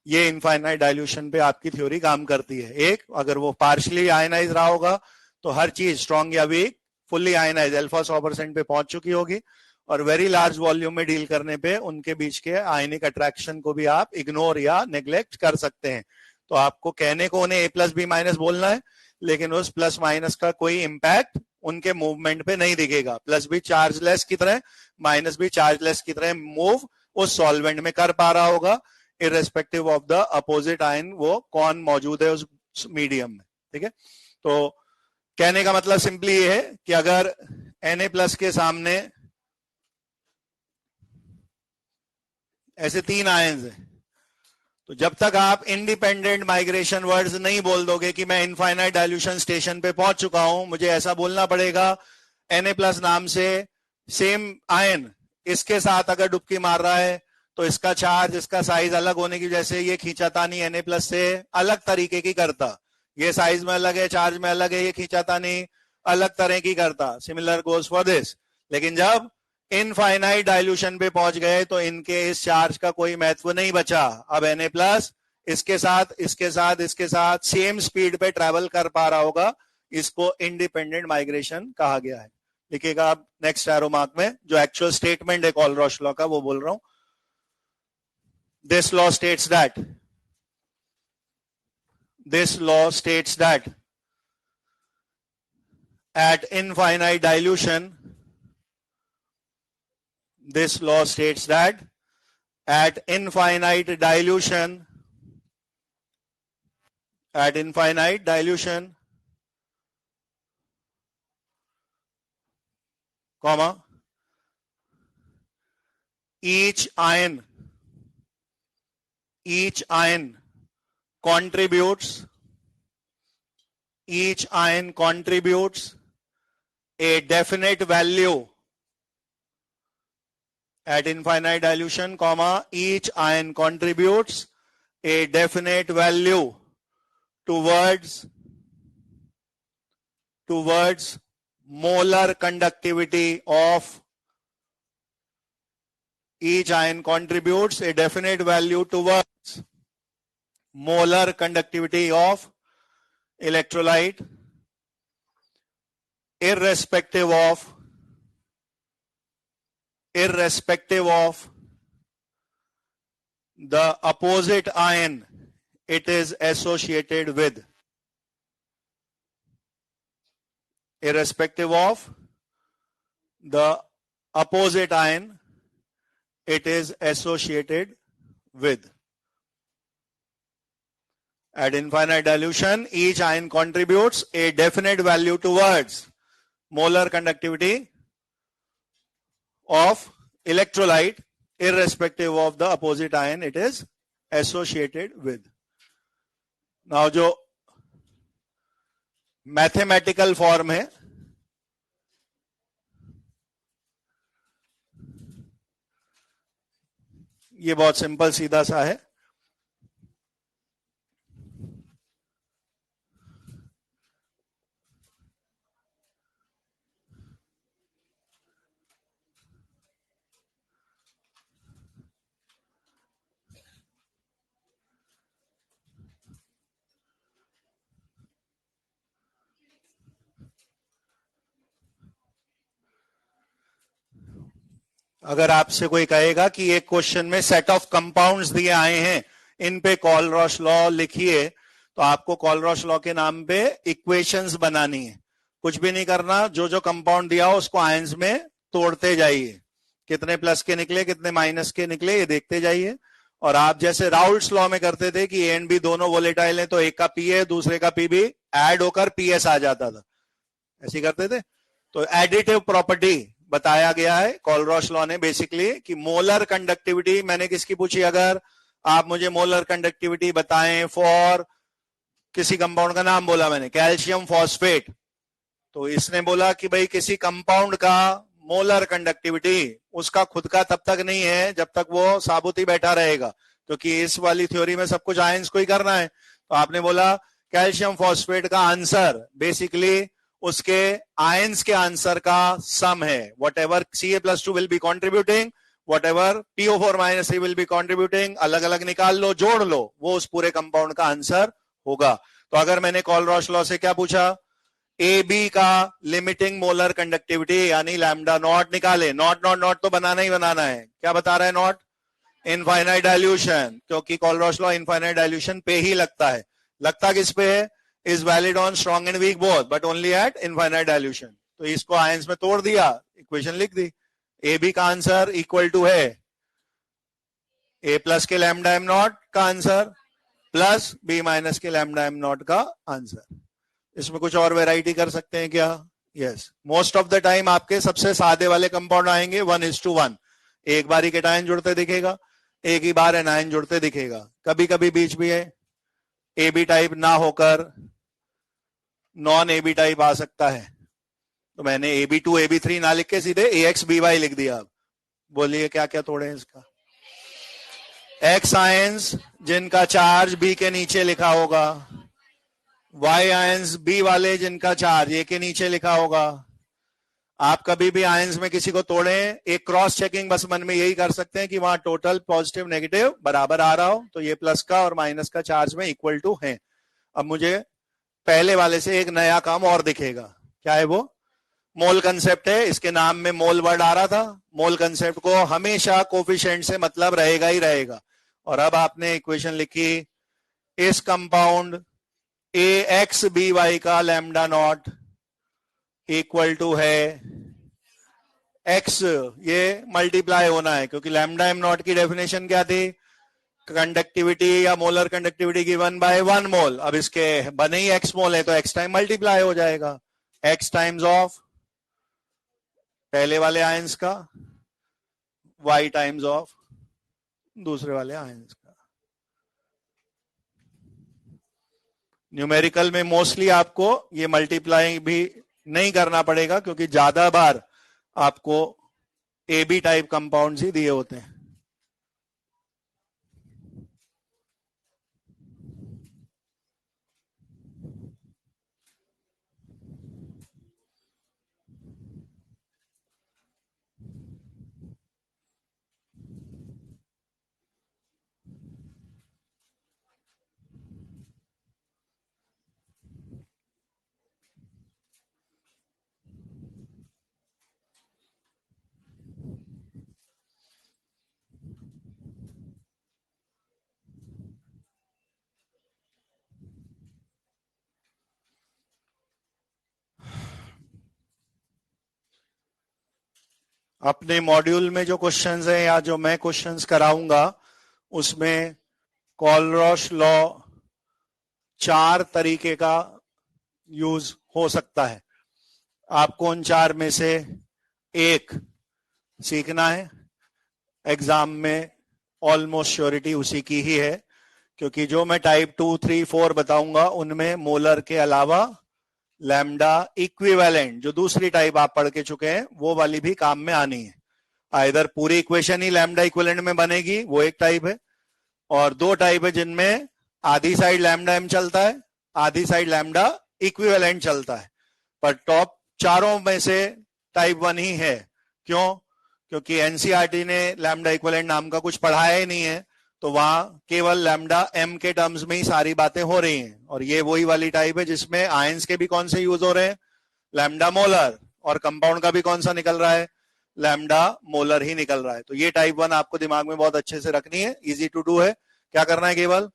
ये इनफाइनाइट डाइल्यूशन पे आपकी थ्योरी काम करती है. एक, अगर वो पार्शियली आयनाइज रहा होगा तो हर चीज स्ट्रॉन्ग या वीक, फुल्ली आयनाइज अल्फा 100% पे पहुंच चुकी होगी, और वेरी लार्ज वॉल्यूम में डील करने पे उनके बीच के आयनिक अट्रैक्शन को भी आप इग्नोर या नेग्लेक्ट कर सकते हैं. तो आपको कहने को उन्हें ए प्लस बी माइनस बोलना है, लेकिन उस प्लस माइनस का कोई इंपैक्ट उनके मूवमेंट पे नहीं दिखेगा. प्लस भी चार्जलेस की तरह, माइनस भी चार्जलेस की तरह मूव उस सॉल्वेंट में कर पा रहा होगा, irrespective of the opposite ion वो कौन मौजूद है उस मीडियम में. ठीक है, तो कहने का मतलब सिंपली ये है कि अगर Na प्लस के सामने ऐसे 3 आयन्स हैं, तो जब तक आप इंडिपेंडेंट माइग्रेशन वर्ड्स नहीं बोल दोगे कि मैं इनफाइनाइट डाइल्यूशन स्टेशन पे पहुंच चुका हूं, मुझे ऐसा बोलना पड़ेगा Na प्लस नाम से सेम आयन इसके साथ अगर डुबकी मार रहा है तो इसका चार्ज, इसका साइज अलग होने की वजह से ये खींचातानी Na प्लस से अलग तरीके की करता. ये साइज में अलग है, चार्ज में अलग है, ये खींचातानी अलग तरह की करता. Similar goes for this. लेकिन जब इनफाइनाइट डाइल्यूशन पे पहुंच गए तो इनके इस चार्ज का कोई महत्व नहीं बचा. अब Na प्लस इसके साथ, इसके साथ, इसके साथ सेम स्पीड पे ट्रेवल कर पा रहा होगा. इसको इंडिपेंडेंट माइग्रेशन कहा गया है. लिखिएगा आप नेक्स्ट एरो मार्क में, जो एक्चुअल स्टेटमेंट है कॉलरॉश लॉ का वो बोल रहा हूं. This law states that at infinite dilution, this law states that at infinite dilution, comma, each ion contributes a definite value at infinite dilution, comma, each ion contributes a definite value towards molar conductivity of each ion contributes a definite value towards molar conductivity of electrolyte, irrespective of the opposite ion it is associated with. Irrespective of the opposite ion it is associated with. At infinite dilution, each ion contributes a definite value towards molar conductivity of electrolyte, irrespective of the opposite ion it is associated with. Now, जो mathematical form है, ये बहुत simple सीधा सा है. अगर आपसे कोई कहेगा कि एक क्वेश्चन में सेट ऑफ कंपाउंड्स दिए आए हैं, इन पे कॉलरॉश लॉ लिखिए, तो आपको कॉलरॉश लॉ के नाम पे इक्वेशंस बनानी है. कुछ भी नहीं करना, जो जो कंपाउंड दिया हो उसको आयंस में तोड़ते जाइए. कितने प्लस के निकले, कितने माइनस के निकले, ये देखते जाइए. और आप जैसे राउल्ट्स लॉ में करते थे कि ए एंड बी दोनों वोलेटाइल हैं, तो एक का पी है दूसरे का पी भी ऐड होकर पीएस आ जाता था, ऐसे करते थे. तो एडिटिव प्रॉपर्टी बताया गया है कोलरॉश लॉ ने बेसिकली कि मोलर कंडक्टिविटी, मैंने किसकी पूछी, अगर आप मुझे मोलर कंडक्टिविटी बताएं फॉर किसी कंपाउंड का नाम बोला मैंने, कैल्शियम फॉस्फेट, तो इसने बोला कि भाई किसी कंपाउंड का मोलर कंडक्टिविटी उसका खुद का तब तक नहीं है जब तक वो साबुत ही बैठा रहेगा, क्योंकि इस वाली थ्योरी में सब कुछ आयंस को ही करना है। तो आपने बोला कैल्शियम फॉस्फेट का आंसर बेसिकली उसके आयंस के आंसर का सम है। What ever Ca+2 will be contributing, what ever PO4- will be contributing, अलग अलग निकाल लो, जोड़ लो, वो उस पूरे कंपाउंड का आंसर होगा। तो अगर मैंने कोलरॉश लॉ से क्या पूछा, ए बी का लिमिटिंग मोलर कंडक्टिविटी यानी लैम्डा नॉट निकाले, नॉट नॉट नॉट तो बनाना ही बनाना है। क्या बता रहा है नॉट? इनफाइनाइट डाइल्यूशन, क्योंकि कोलरॉश लॉ इनफाइनाइट डाइल्यूशन पे ही लगता है। लगता किस पे है? Is valid on strong and weak both but only at infinite dilution. तो इसको आयंस में तोड़ दिया, इक्वेशन लिख दी। ए बी का आंसर इक्वल टू है ए प्लस के लैम्डा एम नॉट का आंसर प्लस बी माइनस के लैम्डा एम नॉट का आंसर। इसमें कुछ और वैरायटी कर सकते हैं क्या? Yes, most of the time आपके सबसे सादे वाले कंपाउंड आएंगे 1:1, एक बार ही केटायन जुड़ते दिखेगा, एक ही बार एनायन जुड़ते दिखेगा। कभी कभी बीच भी है ए बी टाइप ना होकर नॉन ए बी टाइप आ सकता है, तो मैंने AB2 AB3 ना लिख के सीधे AX/BY लिख दिया। बोलिए क्या क्या तोड़े इसका? एक्स आयंस जिनका चार्ज बी के नीचे लिखा होगा, वाई आयंस बी वाले जिनका चार्ज ए के नीचे लिखा होगा। आप कभी भी आयंस में किसी को तोड़े, एक क्रॉस चेकिंग बस मन में यही कर सकते हैं कि वहां टोटल पॉजिटिव नेगेटिव बराबर आ रहा हो, तो ये प्लस का और माइनस का चार्ज में इक्वल टू है। अब मुझे पहले वाले से एक नया काम और दिखेगा, क्या है वो? मोल कंसेप्ट है, इसके नाम में मोल वर्ड आ रहा था। मोल कंसेप्ट को हमेशा कोफिशिएंट से मतलब रहेगा ही रहेगा। और अब आपने इक्वेशन लिखी, इस कंपाउंड AX/BY का लैम्डा नॉट इक्वल टू है एक्स, ये मल्टीप्लाई होना है क्योंकि लैम्डा एम नॉट की डेफिनेशन क्या थी? कंडक्टिविटी या मोलर कंडक्टिविटी गिवन बाय 1 मोल। अब इसके बने ही एक्स मोल है तो एक्स टाइम मल्टीप्लाई हो जाएगा, एक्स टाइम्स ऑफ पहले वाले आयंस का, वाई टाइम्स ऑफ दूसरे वाले आयंस का। न्यूमेरिकल में मोस्टली आपको ये मल्टीप्लाई भी नहीं करना पड़ेगा क्योंकि ज्यादा बार आपको ए बी टाइप कंपाउंड्स ही दिए होते हैं। अपने मॉड्यूल में जो क्वेश्चंस हैं या जो मैं क्वेश्चंस कराऊंगा उसमें कोलरॉश लॉ 4 तरीके का यूज हो सकता है। आपको उन 4 में से एक सीखना है। एग्जाम में ऑलमोस्ट श्योरिटी उसी की ही है क्योंकि जो मैं टाइप 2, 3, 4 बताऊंगा उनमें मोलर के अलावा लैम्डा इक्विवेलेंट जो दूसरी टाइप आप पढ़ के चुके हैं वो वाली भी काम में आनी है। आइदर पूरी इक्वेशन ही लैम्डा इक्विवेलेंट में बनेगी, वो एक टाइप है, और 2 टाइप है जिनमें आधी साइड लैम्डा एम चलता है, आधी साइड लैम्डा इक्विवेलेंट चलता है। पर टॉप चारों में से टाइप 1 ही है। क्यों? क्योंकि एनसीईआरटी ने लैम्डा इक्विवेलेंट नाम का कुछ पढ़ाया ही नहीं है, तो वहां केवल लैम्डा एम के टर्म्स में ही सारी बातें हो रही हैं। और ये वही वाली टाइप है जिसमें आयंस के भी कौन से यूज हो रहे हैं? लैम्डा मोलर, और कंपाउंड का भी कौन सा निकल रहा है? लैम्डा मोलर ही निकल रहा है। तो ये टाइप 1 आपको दिमाग में बहुत अच्छे से रखनी है, इजी टू डू है। क्या करना है? केवल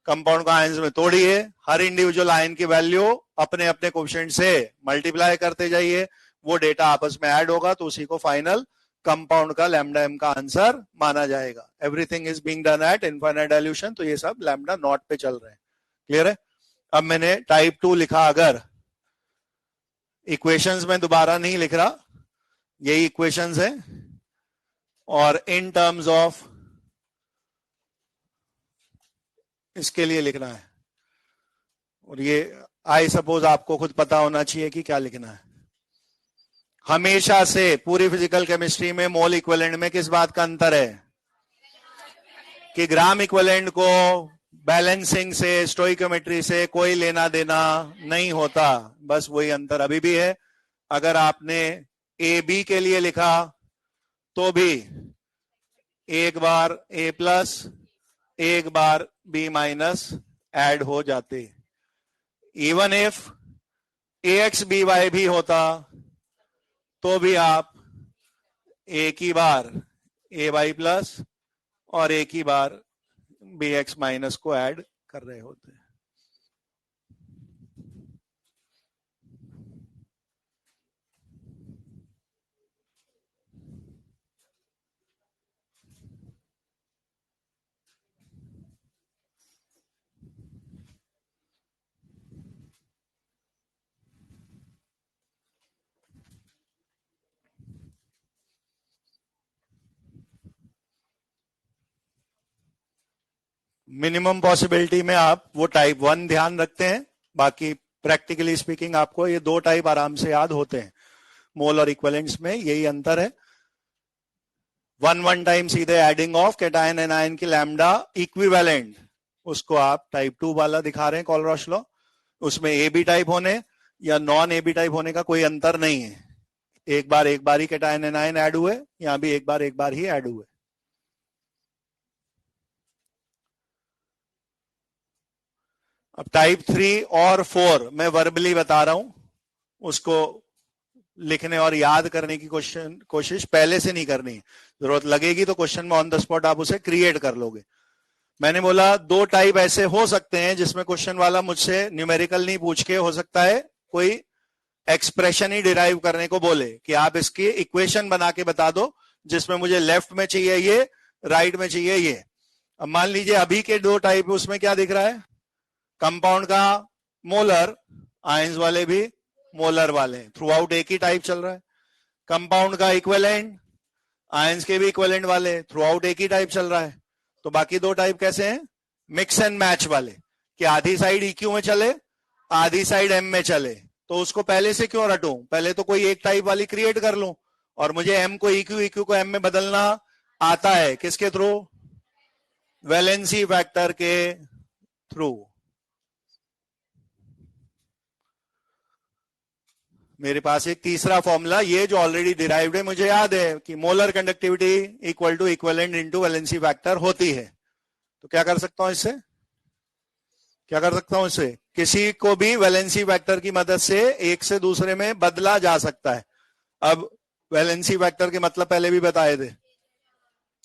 कंपाउंड को आयंस में तोड़िए, हर इंडिविजुअल आयन की वैल्यू अपने अपने कोएफिशिएंट से मल्टीप्लाई करते जाइए, वो डेटा आपस में ऐड होगा तो उसी को फाइनल कंपाउंड का लैम्डा एम का आंसर माना जाएगा। Everything is being done at infinite dilution, तो ये सब लैम्डा नॉट पे चल रहे हैं। क्लियर है? अब मैंने टाइप 2 लिखा, अगर इक्वेशंस में दोबारा नहीं लिख रहा, यही इक्वेशंस है, और इन टर्म्स ऑफ इसके लिए लिखना है। और ये आई सपोज आपको खुद पता होना चाहिए कि क्या लिखना है। हमेशा से पूरी फिजिकल केमिस्ट्री में मोल इक्विवेलेंट में किस बात का अंतर है कि ग्राम इक्विवेलेंट को बैलेंसिंग से, स्टोइकोमेट्री से कोई लेना देना नहीं होता, बस वही अंतर अभी भी है। अगर आपने ए बी के लिए लिखा तो भी एक बार ए प्लस एक बार बी माइनस ऐड हो जाते। Even if A X B Y भी होता तो भी आप एक ही बार ए वाई प्लस और एक ही बार बी एक्स माइनस को ऐड कर रहे होते हैं। मिनिमम पॉसिबिलिटी में आप वो टाइप 1 ध्यान रखते हैं, बाकी प्रैक्टिकली स्पीकिंग आपको ये दो टाइप आराम से याद होते हैं। मोल और इक्विवेलेंट्स में यही अंतर है। 1 टाइम सीधे एडिंग ऑफ कैटायन एनायन की लैम्डा इक्विवेलेंट, उसको आप टाइप 2 वाला दिखा रहे हैं कोलरॉश लॉ। उसमें ए बी टाइप होने या नॉन ए बी टाइप होने का कोई अंतर नहीं है। एक बार ही कैटायन एनायन ऐड हुए, यहां भी एक बार ही ऐड हुए। अब टाइप 3 और 4 मैं वर्बली बता रहा हूं, उसको लिखने और याद करने की कोशिश पहले से नहीं करनी। जरूरत लगेगी तो क्वेश्चन में ऑन द स्पॉट आप उसे क्रिएट कर लोगे। मैंने बोला दो टाइप ऐसे हो सकते हैं जिसमें क्वेश्चन वाला मुझसे न्यूमेरिकल नहीं पूछ के, हो सकता है कोई एक्सप्रेशन ही डिराइव करने को बोले कि आप इसकी इक्वेशन बना के बता दो जिसमें मुझे लेफ्ट में चाहिए ये, राइट में चाहिए ये। अब मान लीजिए अभी के दो टाइप, उसमें क्या दिख रहा है, कंपाउंड का मोलर, आयंस वाले भी मोलर वाले, थ्रू आउट एक ही टाइप चल रहा है। कंपाउंड का इक्विवेलेंट, आयंस के भी इक्विवेलेंट वाले, थ्रू आउट एक ही टाइप चल रहा है। तो बाकी दो टाइप कैसे हैं, मिक्स एंड मैच वाले, कि आधी साइड EQ में चले, आधी साइड M में चले। तो उसको पहले से क्यों रटूं, पहले तो कोई एक टाइप वाली क्रिएट कर लूं, और मुझे M को EQ, EQ को M में बदलना आता है। किसके थ्रू, वैलेंसी फैक्टर के थ्रू। मेरे पास एक तीसरा फॉर्मूला, ये जो ऑलरेडी डिराइव्ड है, मुझे याद है कि molar conductivity equal to equivalent into valency factor होती है। तो क्या कर सकता हूं इससे, किसी को भी वैलेंसी फैक्टर की मदद से एक से दूसरे में बदला जा सकता है। अब वैलेंसी फैक्टर के मतलब पहले भी बताए थे।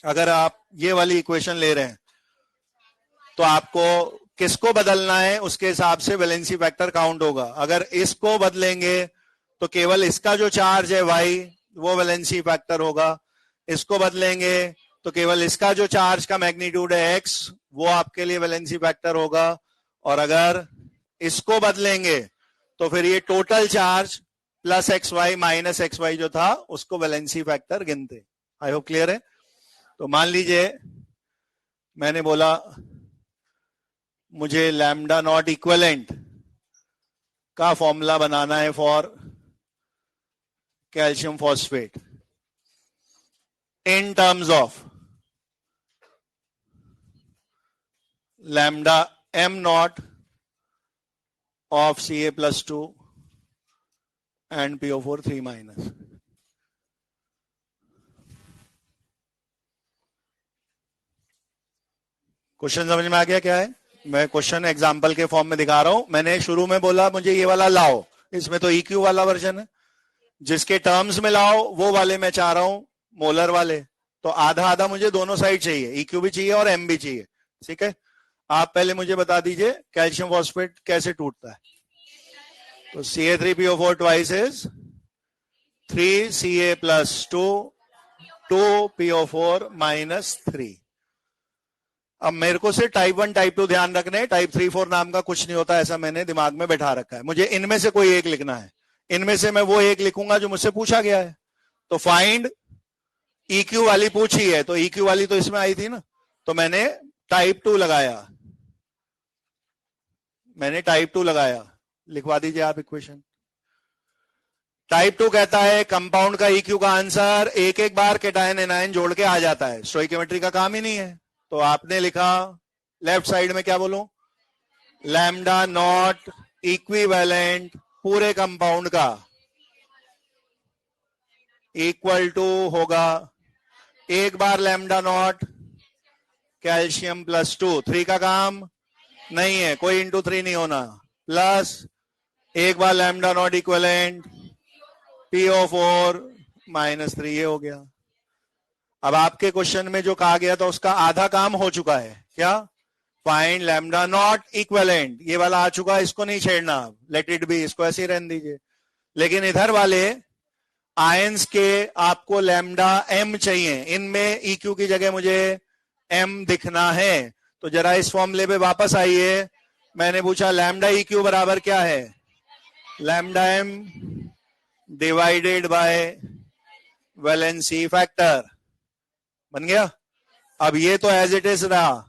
अगर आप ये वाली इक्वेशन ले रहे हैं तो आपको किसको बदलना है उसके हिसाब से वैलेंसी फैक्टर काउंट होगा। अगर इसको बदलेंगे तो केवल इसका जो चार्ज है y वो वैलेंसी फैक्टर होगा। इसको बदलेंगे तो केवल इसका जो चार्ज का मैग्नीट्यूड है x वो आपके लिए वैलेंसी फैक्टर होगा। और अगर इसको बदलेंगे तो फिर ये total charge plus XY minus XY जो था उसको वैलेंसी फैक्टर गिनते। आई होप क्लियर है। तो मान लीजिए मैंने बोला मुझे लैम्डा नॉट इक्विवेलेंट का फॉर्मूला बनाना है for calcium phosphate in terms of lambda m naught of Ca plus 2 and PO4 3 minus. Question समझ में आ गया क्या है? मैं क्वेश्चन एग्जाम्पल के फॉर्म में दिखा रहा हूं। मैंने शुरू में बोला मुझे ये वाला लाओ, इसमें तो EQ वाला वर्जन है, जिसके टर्म्स में लाओ वो वाले मैं चाह रहा हूं मोलर वाले। तो आधा आधा मुझे दोनों साइड चाहिए, EQ भी चाहिए और M भी चाहिए। ठीक है, आप पहले मुझे बता दीजिए कैल्शियम फॉस्फेट कैसे टूटता है। तो Ca3PO4 twice is 3Ca plus 2 2PO4 minus 3। अब मेरे को सिर्फ टाइप 1 टाइप 2 ध्यान रखने, टाइप 3 4 नाम का कुछ नहीं होता, ऐसा मैंने दिमाग में बैठा रखा है। मुझे इनमें से कोई एक लिखना है, इनमें से मैं वो एक लिखूंगा जो मुझसे पूछा गया है। तो फाइंड EQ वाली पूछी है, तो EQ वाली तो इसमें आई थी ना, तो मैंने टाइप 2 लगाया, लिखवा दीजिए आप इक्वेशन। टाइप 2 कहता है कंपाउंड का EQ का आंसर एक एक बार केटायन एनायन जोड़ के आ जाता है, स्टोइकियोमेट्री का काम ही नहीं है। तो आपने लिखा लेफ्ट साइड में क्या बोलूं, लैम्डा नॉट इक्विवेलेंट पूरे कंपाउंड का इक्वल टू होगा एक बार लैम्डा नॉट कैल्शियम +2, 3 का काम नहीं है, कोई इंटू 3 नहीं होना, प्लस एक बार लैम्डा नॉट इक्विवेलेंट PO4 -3, ये हो गया। अब आपके क्वेश्चन में जो कहा गया था उसका आधा काम हो चुका है, क्या, फाइंड लैम्डा नॉट इक्विवेलेंट, ये वाला आ चुका है, इसको नहीं छेड़ना, लेट इट बी, इसको ऐसे ही रहने दीजिए। लेकिन इधर वाले आयंस के आपको लैम्डा m चाहिए, इनमें EQ की जगह मुझे m दिखना है। तो जरा इस फॉर्मूले पे वापस आइए, मैंने पूछा लैम्डा EQ बराबर क्या है, lambda m divided by valency factor, बन गया। अब ये तो एज इट इज रहा,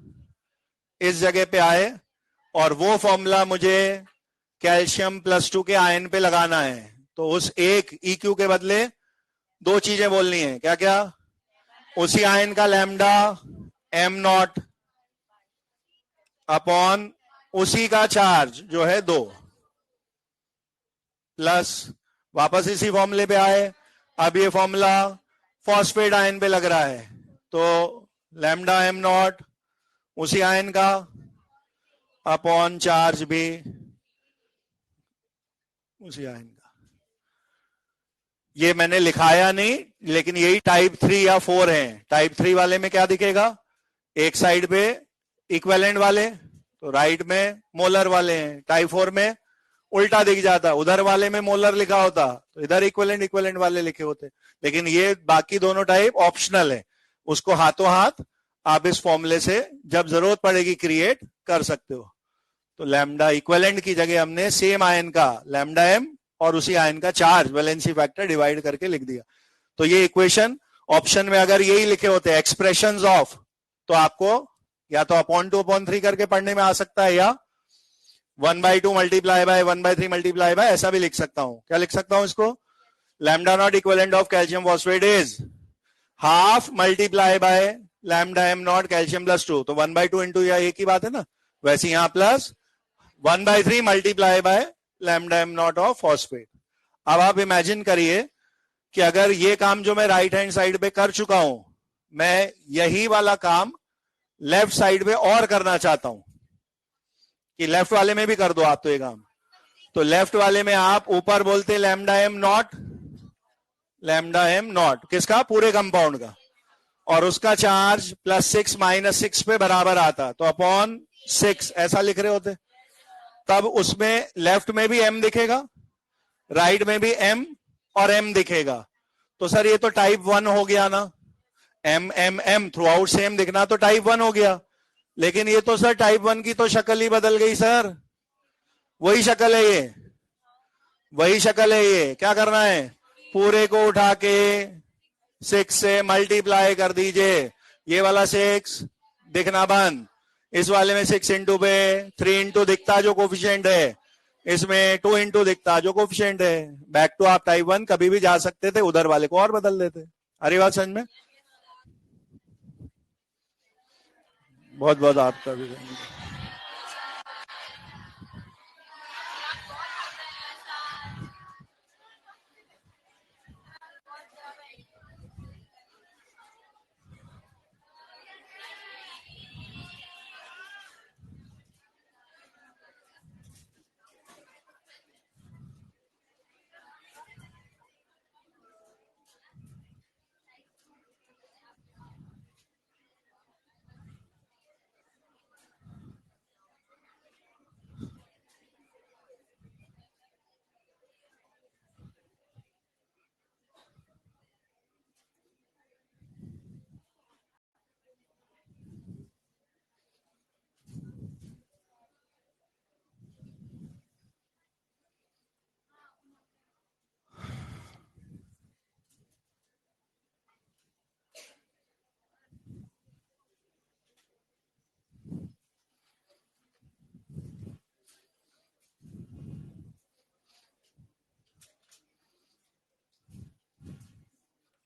इस जगह पे आए और वो फॉर्मूला मुझे कैल्शियम +2 के आयन पे लगाना है। तो उस एक EQ के बदले दो चीजें बोलनी है, क्या क्या, उसी आयन का लैम्डा m0 अपॉन उसी का चार्ज जो है 2, प्लस वापस इसी फॉर्मूले पे आए। अब ये फॉर्मूला फॉस्फेट आयन पे लग रहा है, तो लैम्डा m0 उसी आयन का अपॉन चार्ज भी उसी आयन का। ये मैंने लिखाया नहीं, लेकिन यही टाइप 3 या 4 है। टाइप 3 वाले में क्या दिखेगा, एक साइड पे इक्विवेलेंट वाले, तो राइट में मोलर वाले हैं। टाइप 4 में उल्टा दिख जाता, उधर वाले में मोलर लिखा होता तो इधर इक्विवेलेंट वाले लिखे होते। लेकिन ये बाकी दोनों टाइप ऑप्शनल है, उसको हाथों हाथ आप इस फॉर्मूले से जब जरूरत पड़ेगी क्रिएट कर सकते हो। तो लैम्डा इक्विवेलेंट की जगह हमने सेम आयन का लैम्डा m और उसी आयन का चार्ज वैलेंसी फैक्टर डिवाइड करके लिख दिया। तो ये इक्वेशन ऑप्शन में अगर यही लिखे होते एक्सप्रेशंस ऑफ, तो आपको या तो अपॉन 2 अपॉन 3 करके पढ़ने में आ सकता है, या 1/2 मल्टीप्लाई बाय 1/3 मल्टीप्लाई बाय, ऐसा भी लिख सकता हूं। क्या लिख सकता हूं इसको, lambda naught equivalent of calcium phosphate is half multiply by lambda m0 calcium +2, तो 1/2 इंटू, या एक ही बात है ना, वैसे यहां plus 1/3 multiply by lambda m0 of phosphate. अब आप इमेजिन करिए कि अगर ये काम जो मैं राइट हैंड साइड पे कर चुका हूं, मैं यही वाला काम लेफ्ट साइड पे और करना चाहता हूं कि लेफ्ट वाले में भी कर दो आप तो ये काम। तो लेफ्ट वाले में आप ऊपर बोलते लैम्डा m0 किसका, पूरे कंपाउंड का, और उसका चार्ज +6 -6 पे बराबर आता, तो अपॉन 6 ऐसा लिख रहे होते। तब उसमें लेफ्ट में भी m दिखेगा, राइट में भी m और m दिखेगा। तो सर ये तो टाइप 1 हो गया ना, m थ्रू आउट सेम दिखना तो टाइप 1 हो गया। लेकिन ये तो सर टाइप 1 की तो शक्ल ही बदल गई सर, वही शक्ल है ये, वही शक्ल है ये। क्या करना है, पूरे को उठा के 6 से मल्टीप्लाई कर दीजिए, ये वाला 6 दिखना बंद, इस वाले में 6 इंटू पे 3 इंटू दिखता जो कोफिशिएंट है, इसमें 2 इंटू दिखता जो कोफिशिएंट है। बैक टू आप टाइप 1 कभी भी जा सकते थे, उधर वाले को और बदल देते। अरे बात समझ में, बहुत बहुत आपका भी।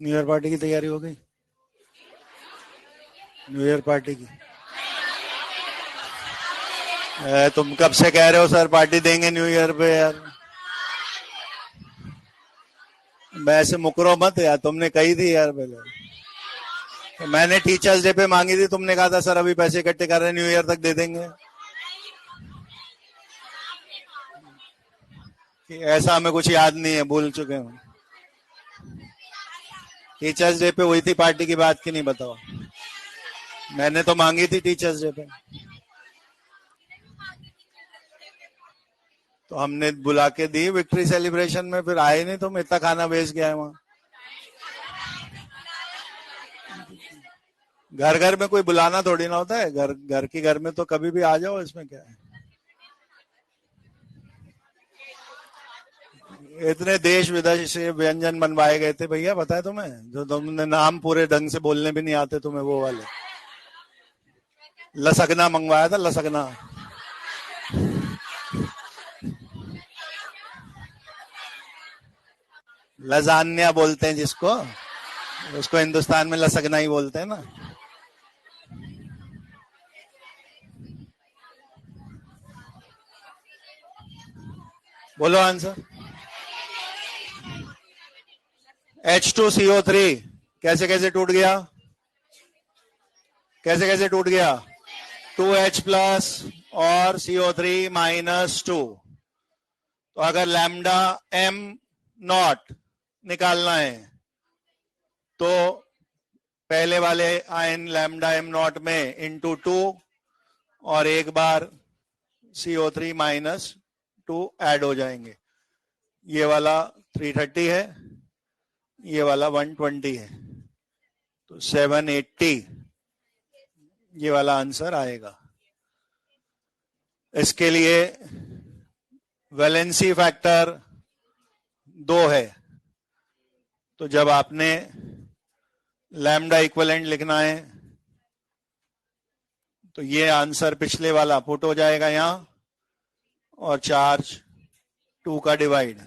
न्यू ईयर पार्टी की तैयारी हो गई? न्यू ईयर पार्टी की तुम कब से कह रहे हो सर पार्टी देंगे न्यू ईयर पे यार? मैं ऐसे मुकरो मत यार, तुमने कही थी यार पहले। तो मैंने टीचर्स डे पे मांगी थी, तुमने कहा था सर अभी पैसे इकट्ठे कर रहे हैं, न्यू ईयर तक दे देंगे। ऐसा हमें कुछ याद नहीं है, भूल चुके हैं। टीचर्स डे पे हुई थी पार्टी की बात की नहीं, बताओ। मैंने तो मांगी थी टीचर्स डे पे, तो हमने बुला के दी विक्ट्री सेलिब्रेशन में, फिर आए नहीं, तुम इतना खाना वेस्ट गया है वहां। घर घर में कोई बुलाना थोड़ी ना होता है, घर घर की घर में तो कभी भी आ जाओ, इसमें क्या है। इतने देश विदेश से व्यंजन बनवाए गए थे भैया, पता है तुम्हें? जो तुमने नाम पूरे ढंग से बोलने भी नहीं आते तुम्हें, वो वाले। लसगना मंगवाया था, लसगना। लजान्या बोलते हैं जिसको, उसको हिंदुस्तान में लसगना ही बोलते हैं ना। बोलो आंसर। H2CO3 कैसे कैसे टूट गया? कैसे कैसे टूट गया? 2H+ और CO3-2। तो अगर लैम्डा m0 निकालना है तो पहले वाले आयन लैम्डा m0 में × 2 और एक बार CO3-2 ऐड हो जाएंगे। ये वाला 330 है, ये वाला 120 है, तो 780 ये वाला आंसर आएगा। इसके लिए वैलेंसी फैक्टर 2 है, तो जब आपने लैम्डा इक्विवेलेंट लिखना है तो ये आंसर पिछले वाला पुट हो जाएगा यहां, और चार्ज 2 का डिवाइड।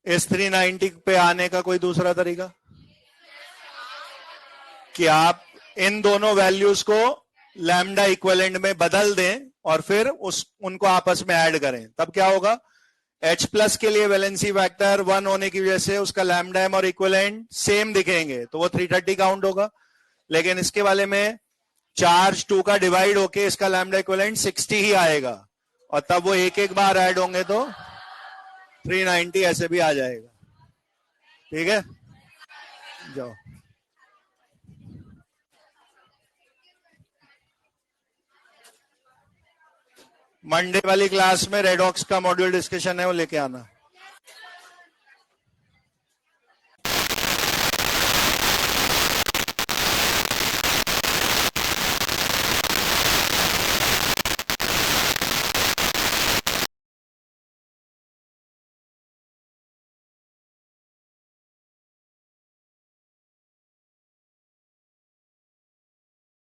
इस 390 पे आने का कोई दूसरा तरीका कि आप इन दोनों वैल्यूज को लैम्डा इक्विवेलेंट में बदल दें और फिर उनको आपस में ऐड करें, तब क्या होगा? H+ के लिए वैलेंसी फैक्टर 1 होने की वजह से उसका लैम्डा एम और इक्विवेलेंट सेम दिखेंगे, तो वो 330 काउंट होगा। लेकिन इसके वाले में चार्ज 2 का डिवाइड होके इसका लैम्डा इक्विवेलेंट 60 ही आएगा, और तब वो एक एक बार ऐड होंगे तो 390 ऐसे भी आ जाएगा। ठीक है, जाओ। मंडे वाली क्लास में रेडॉक्स का मॉड्यूल डिस्कशन है, वो लेके आना।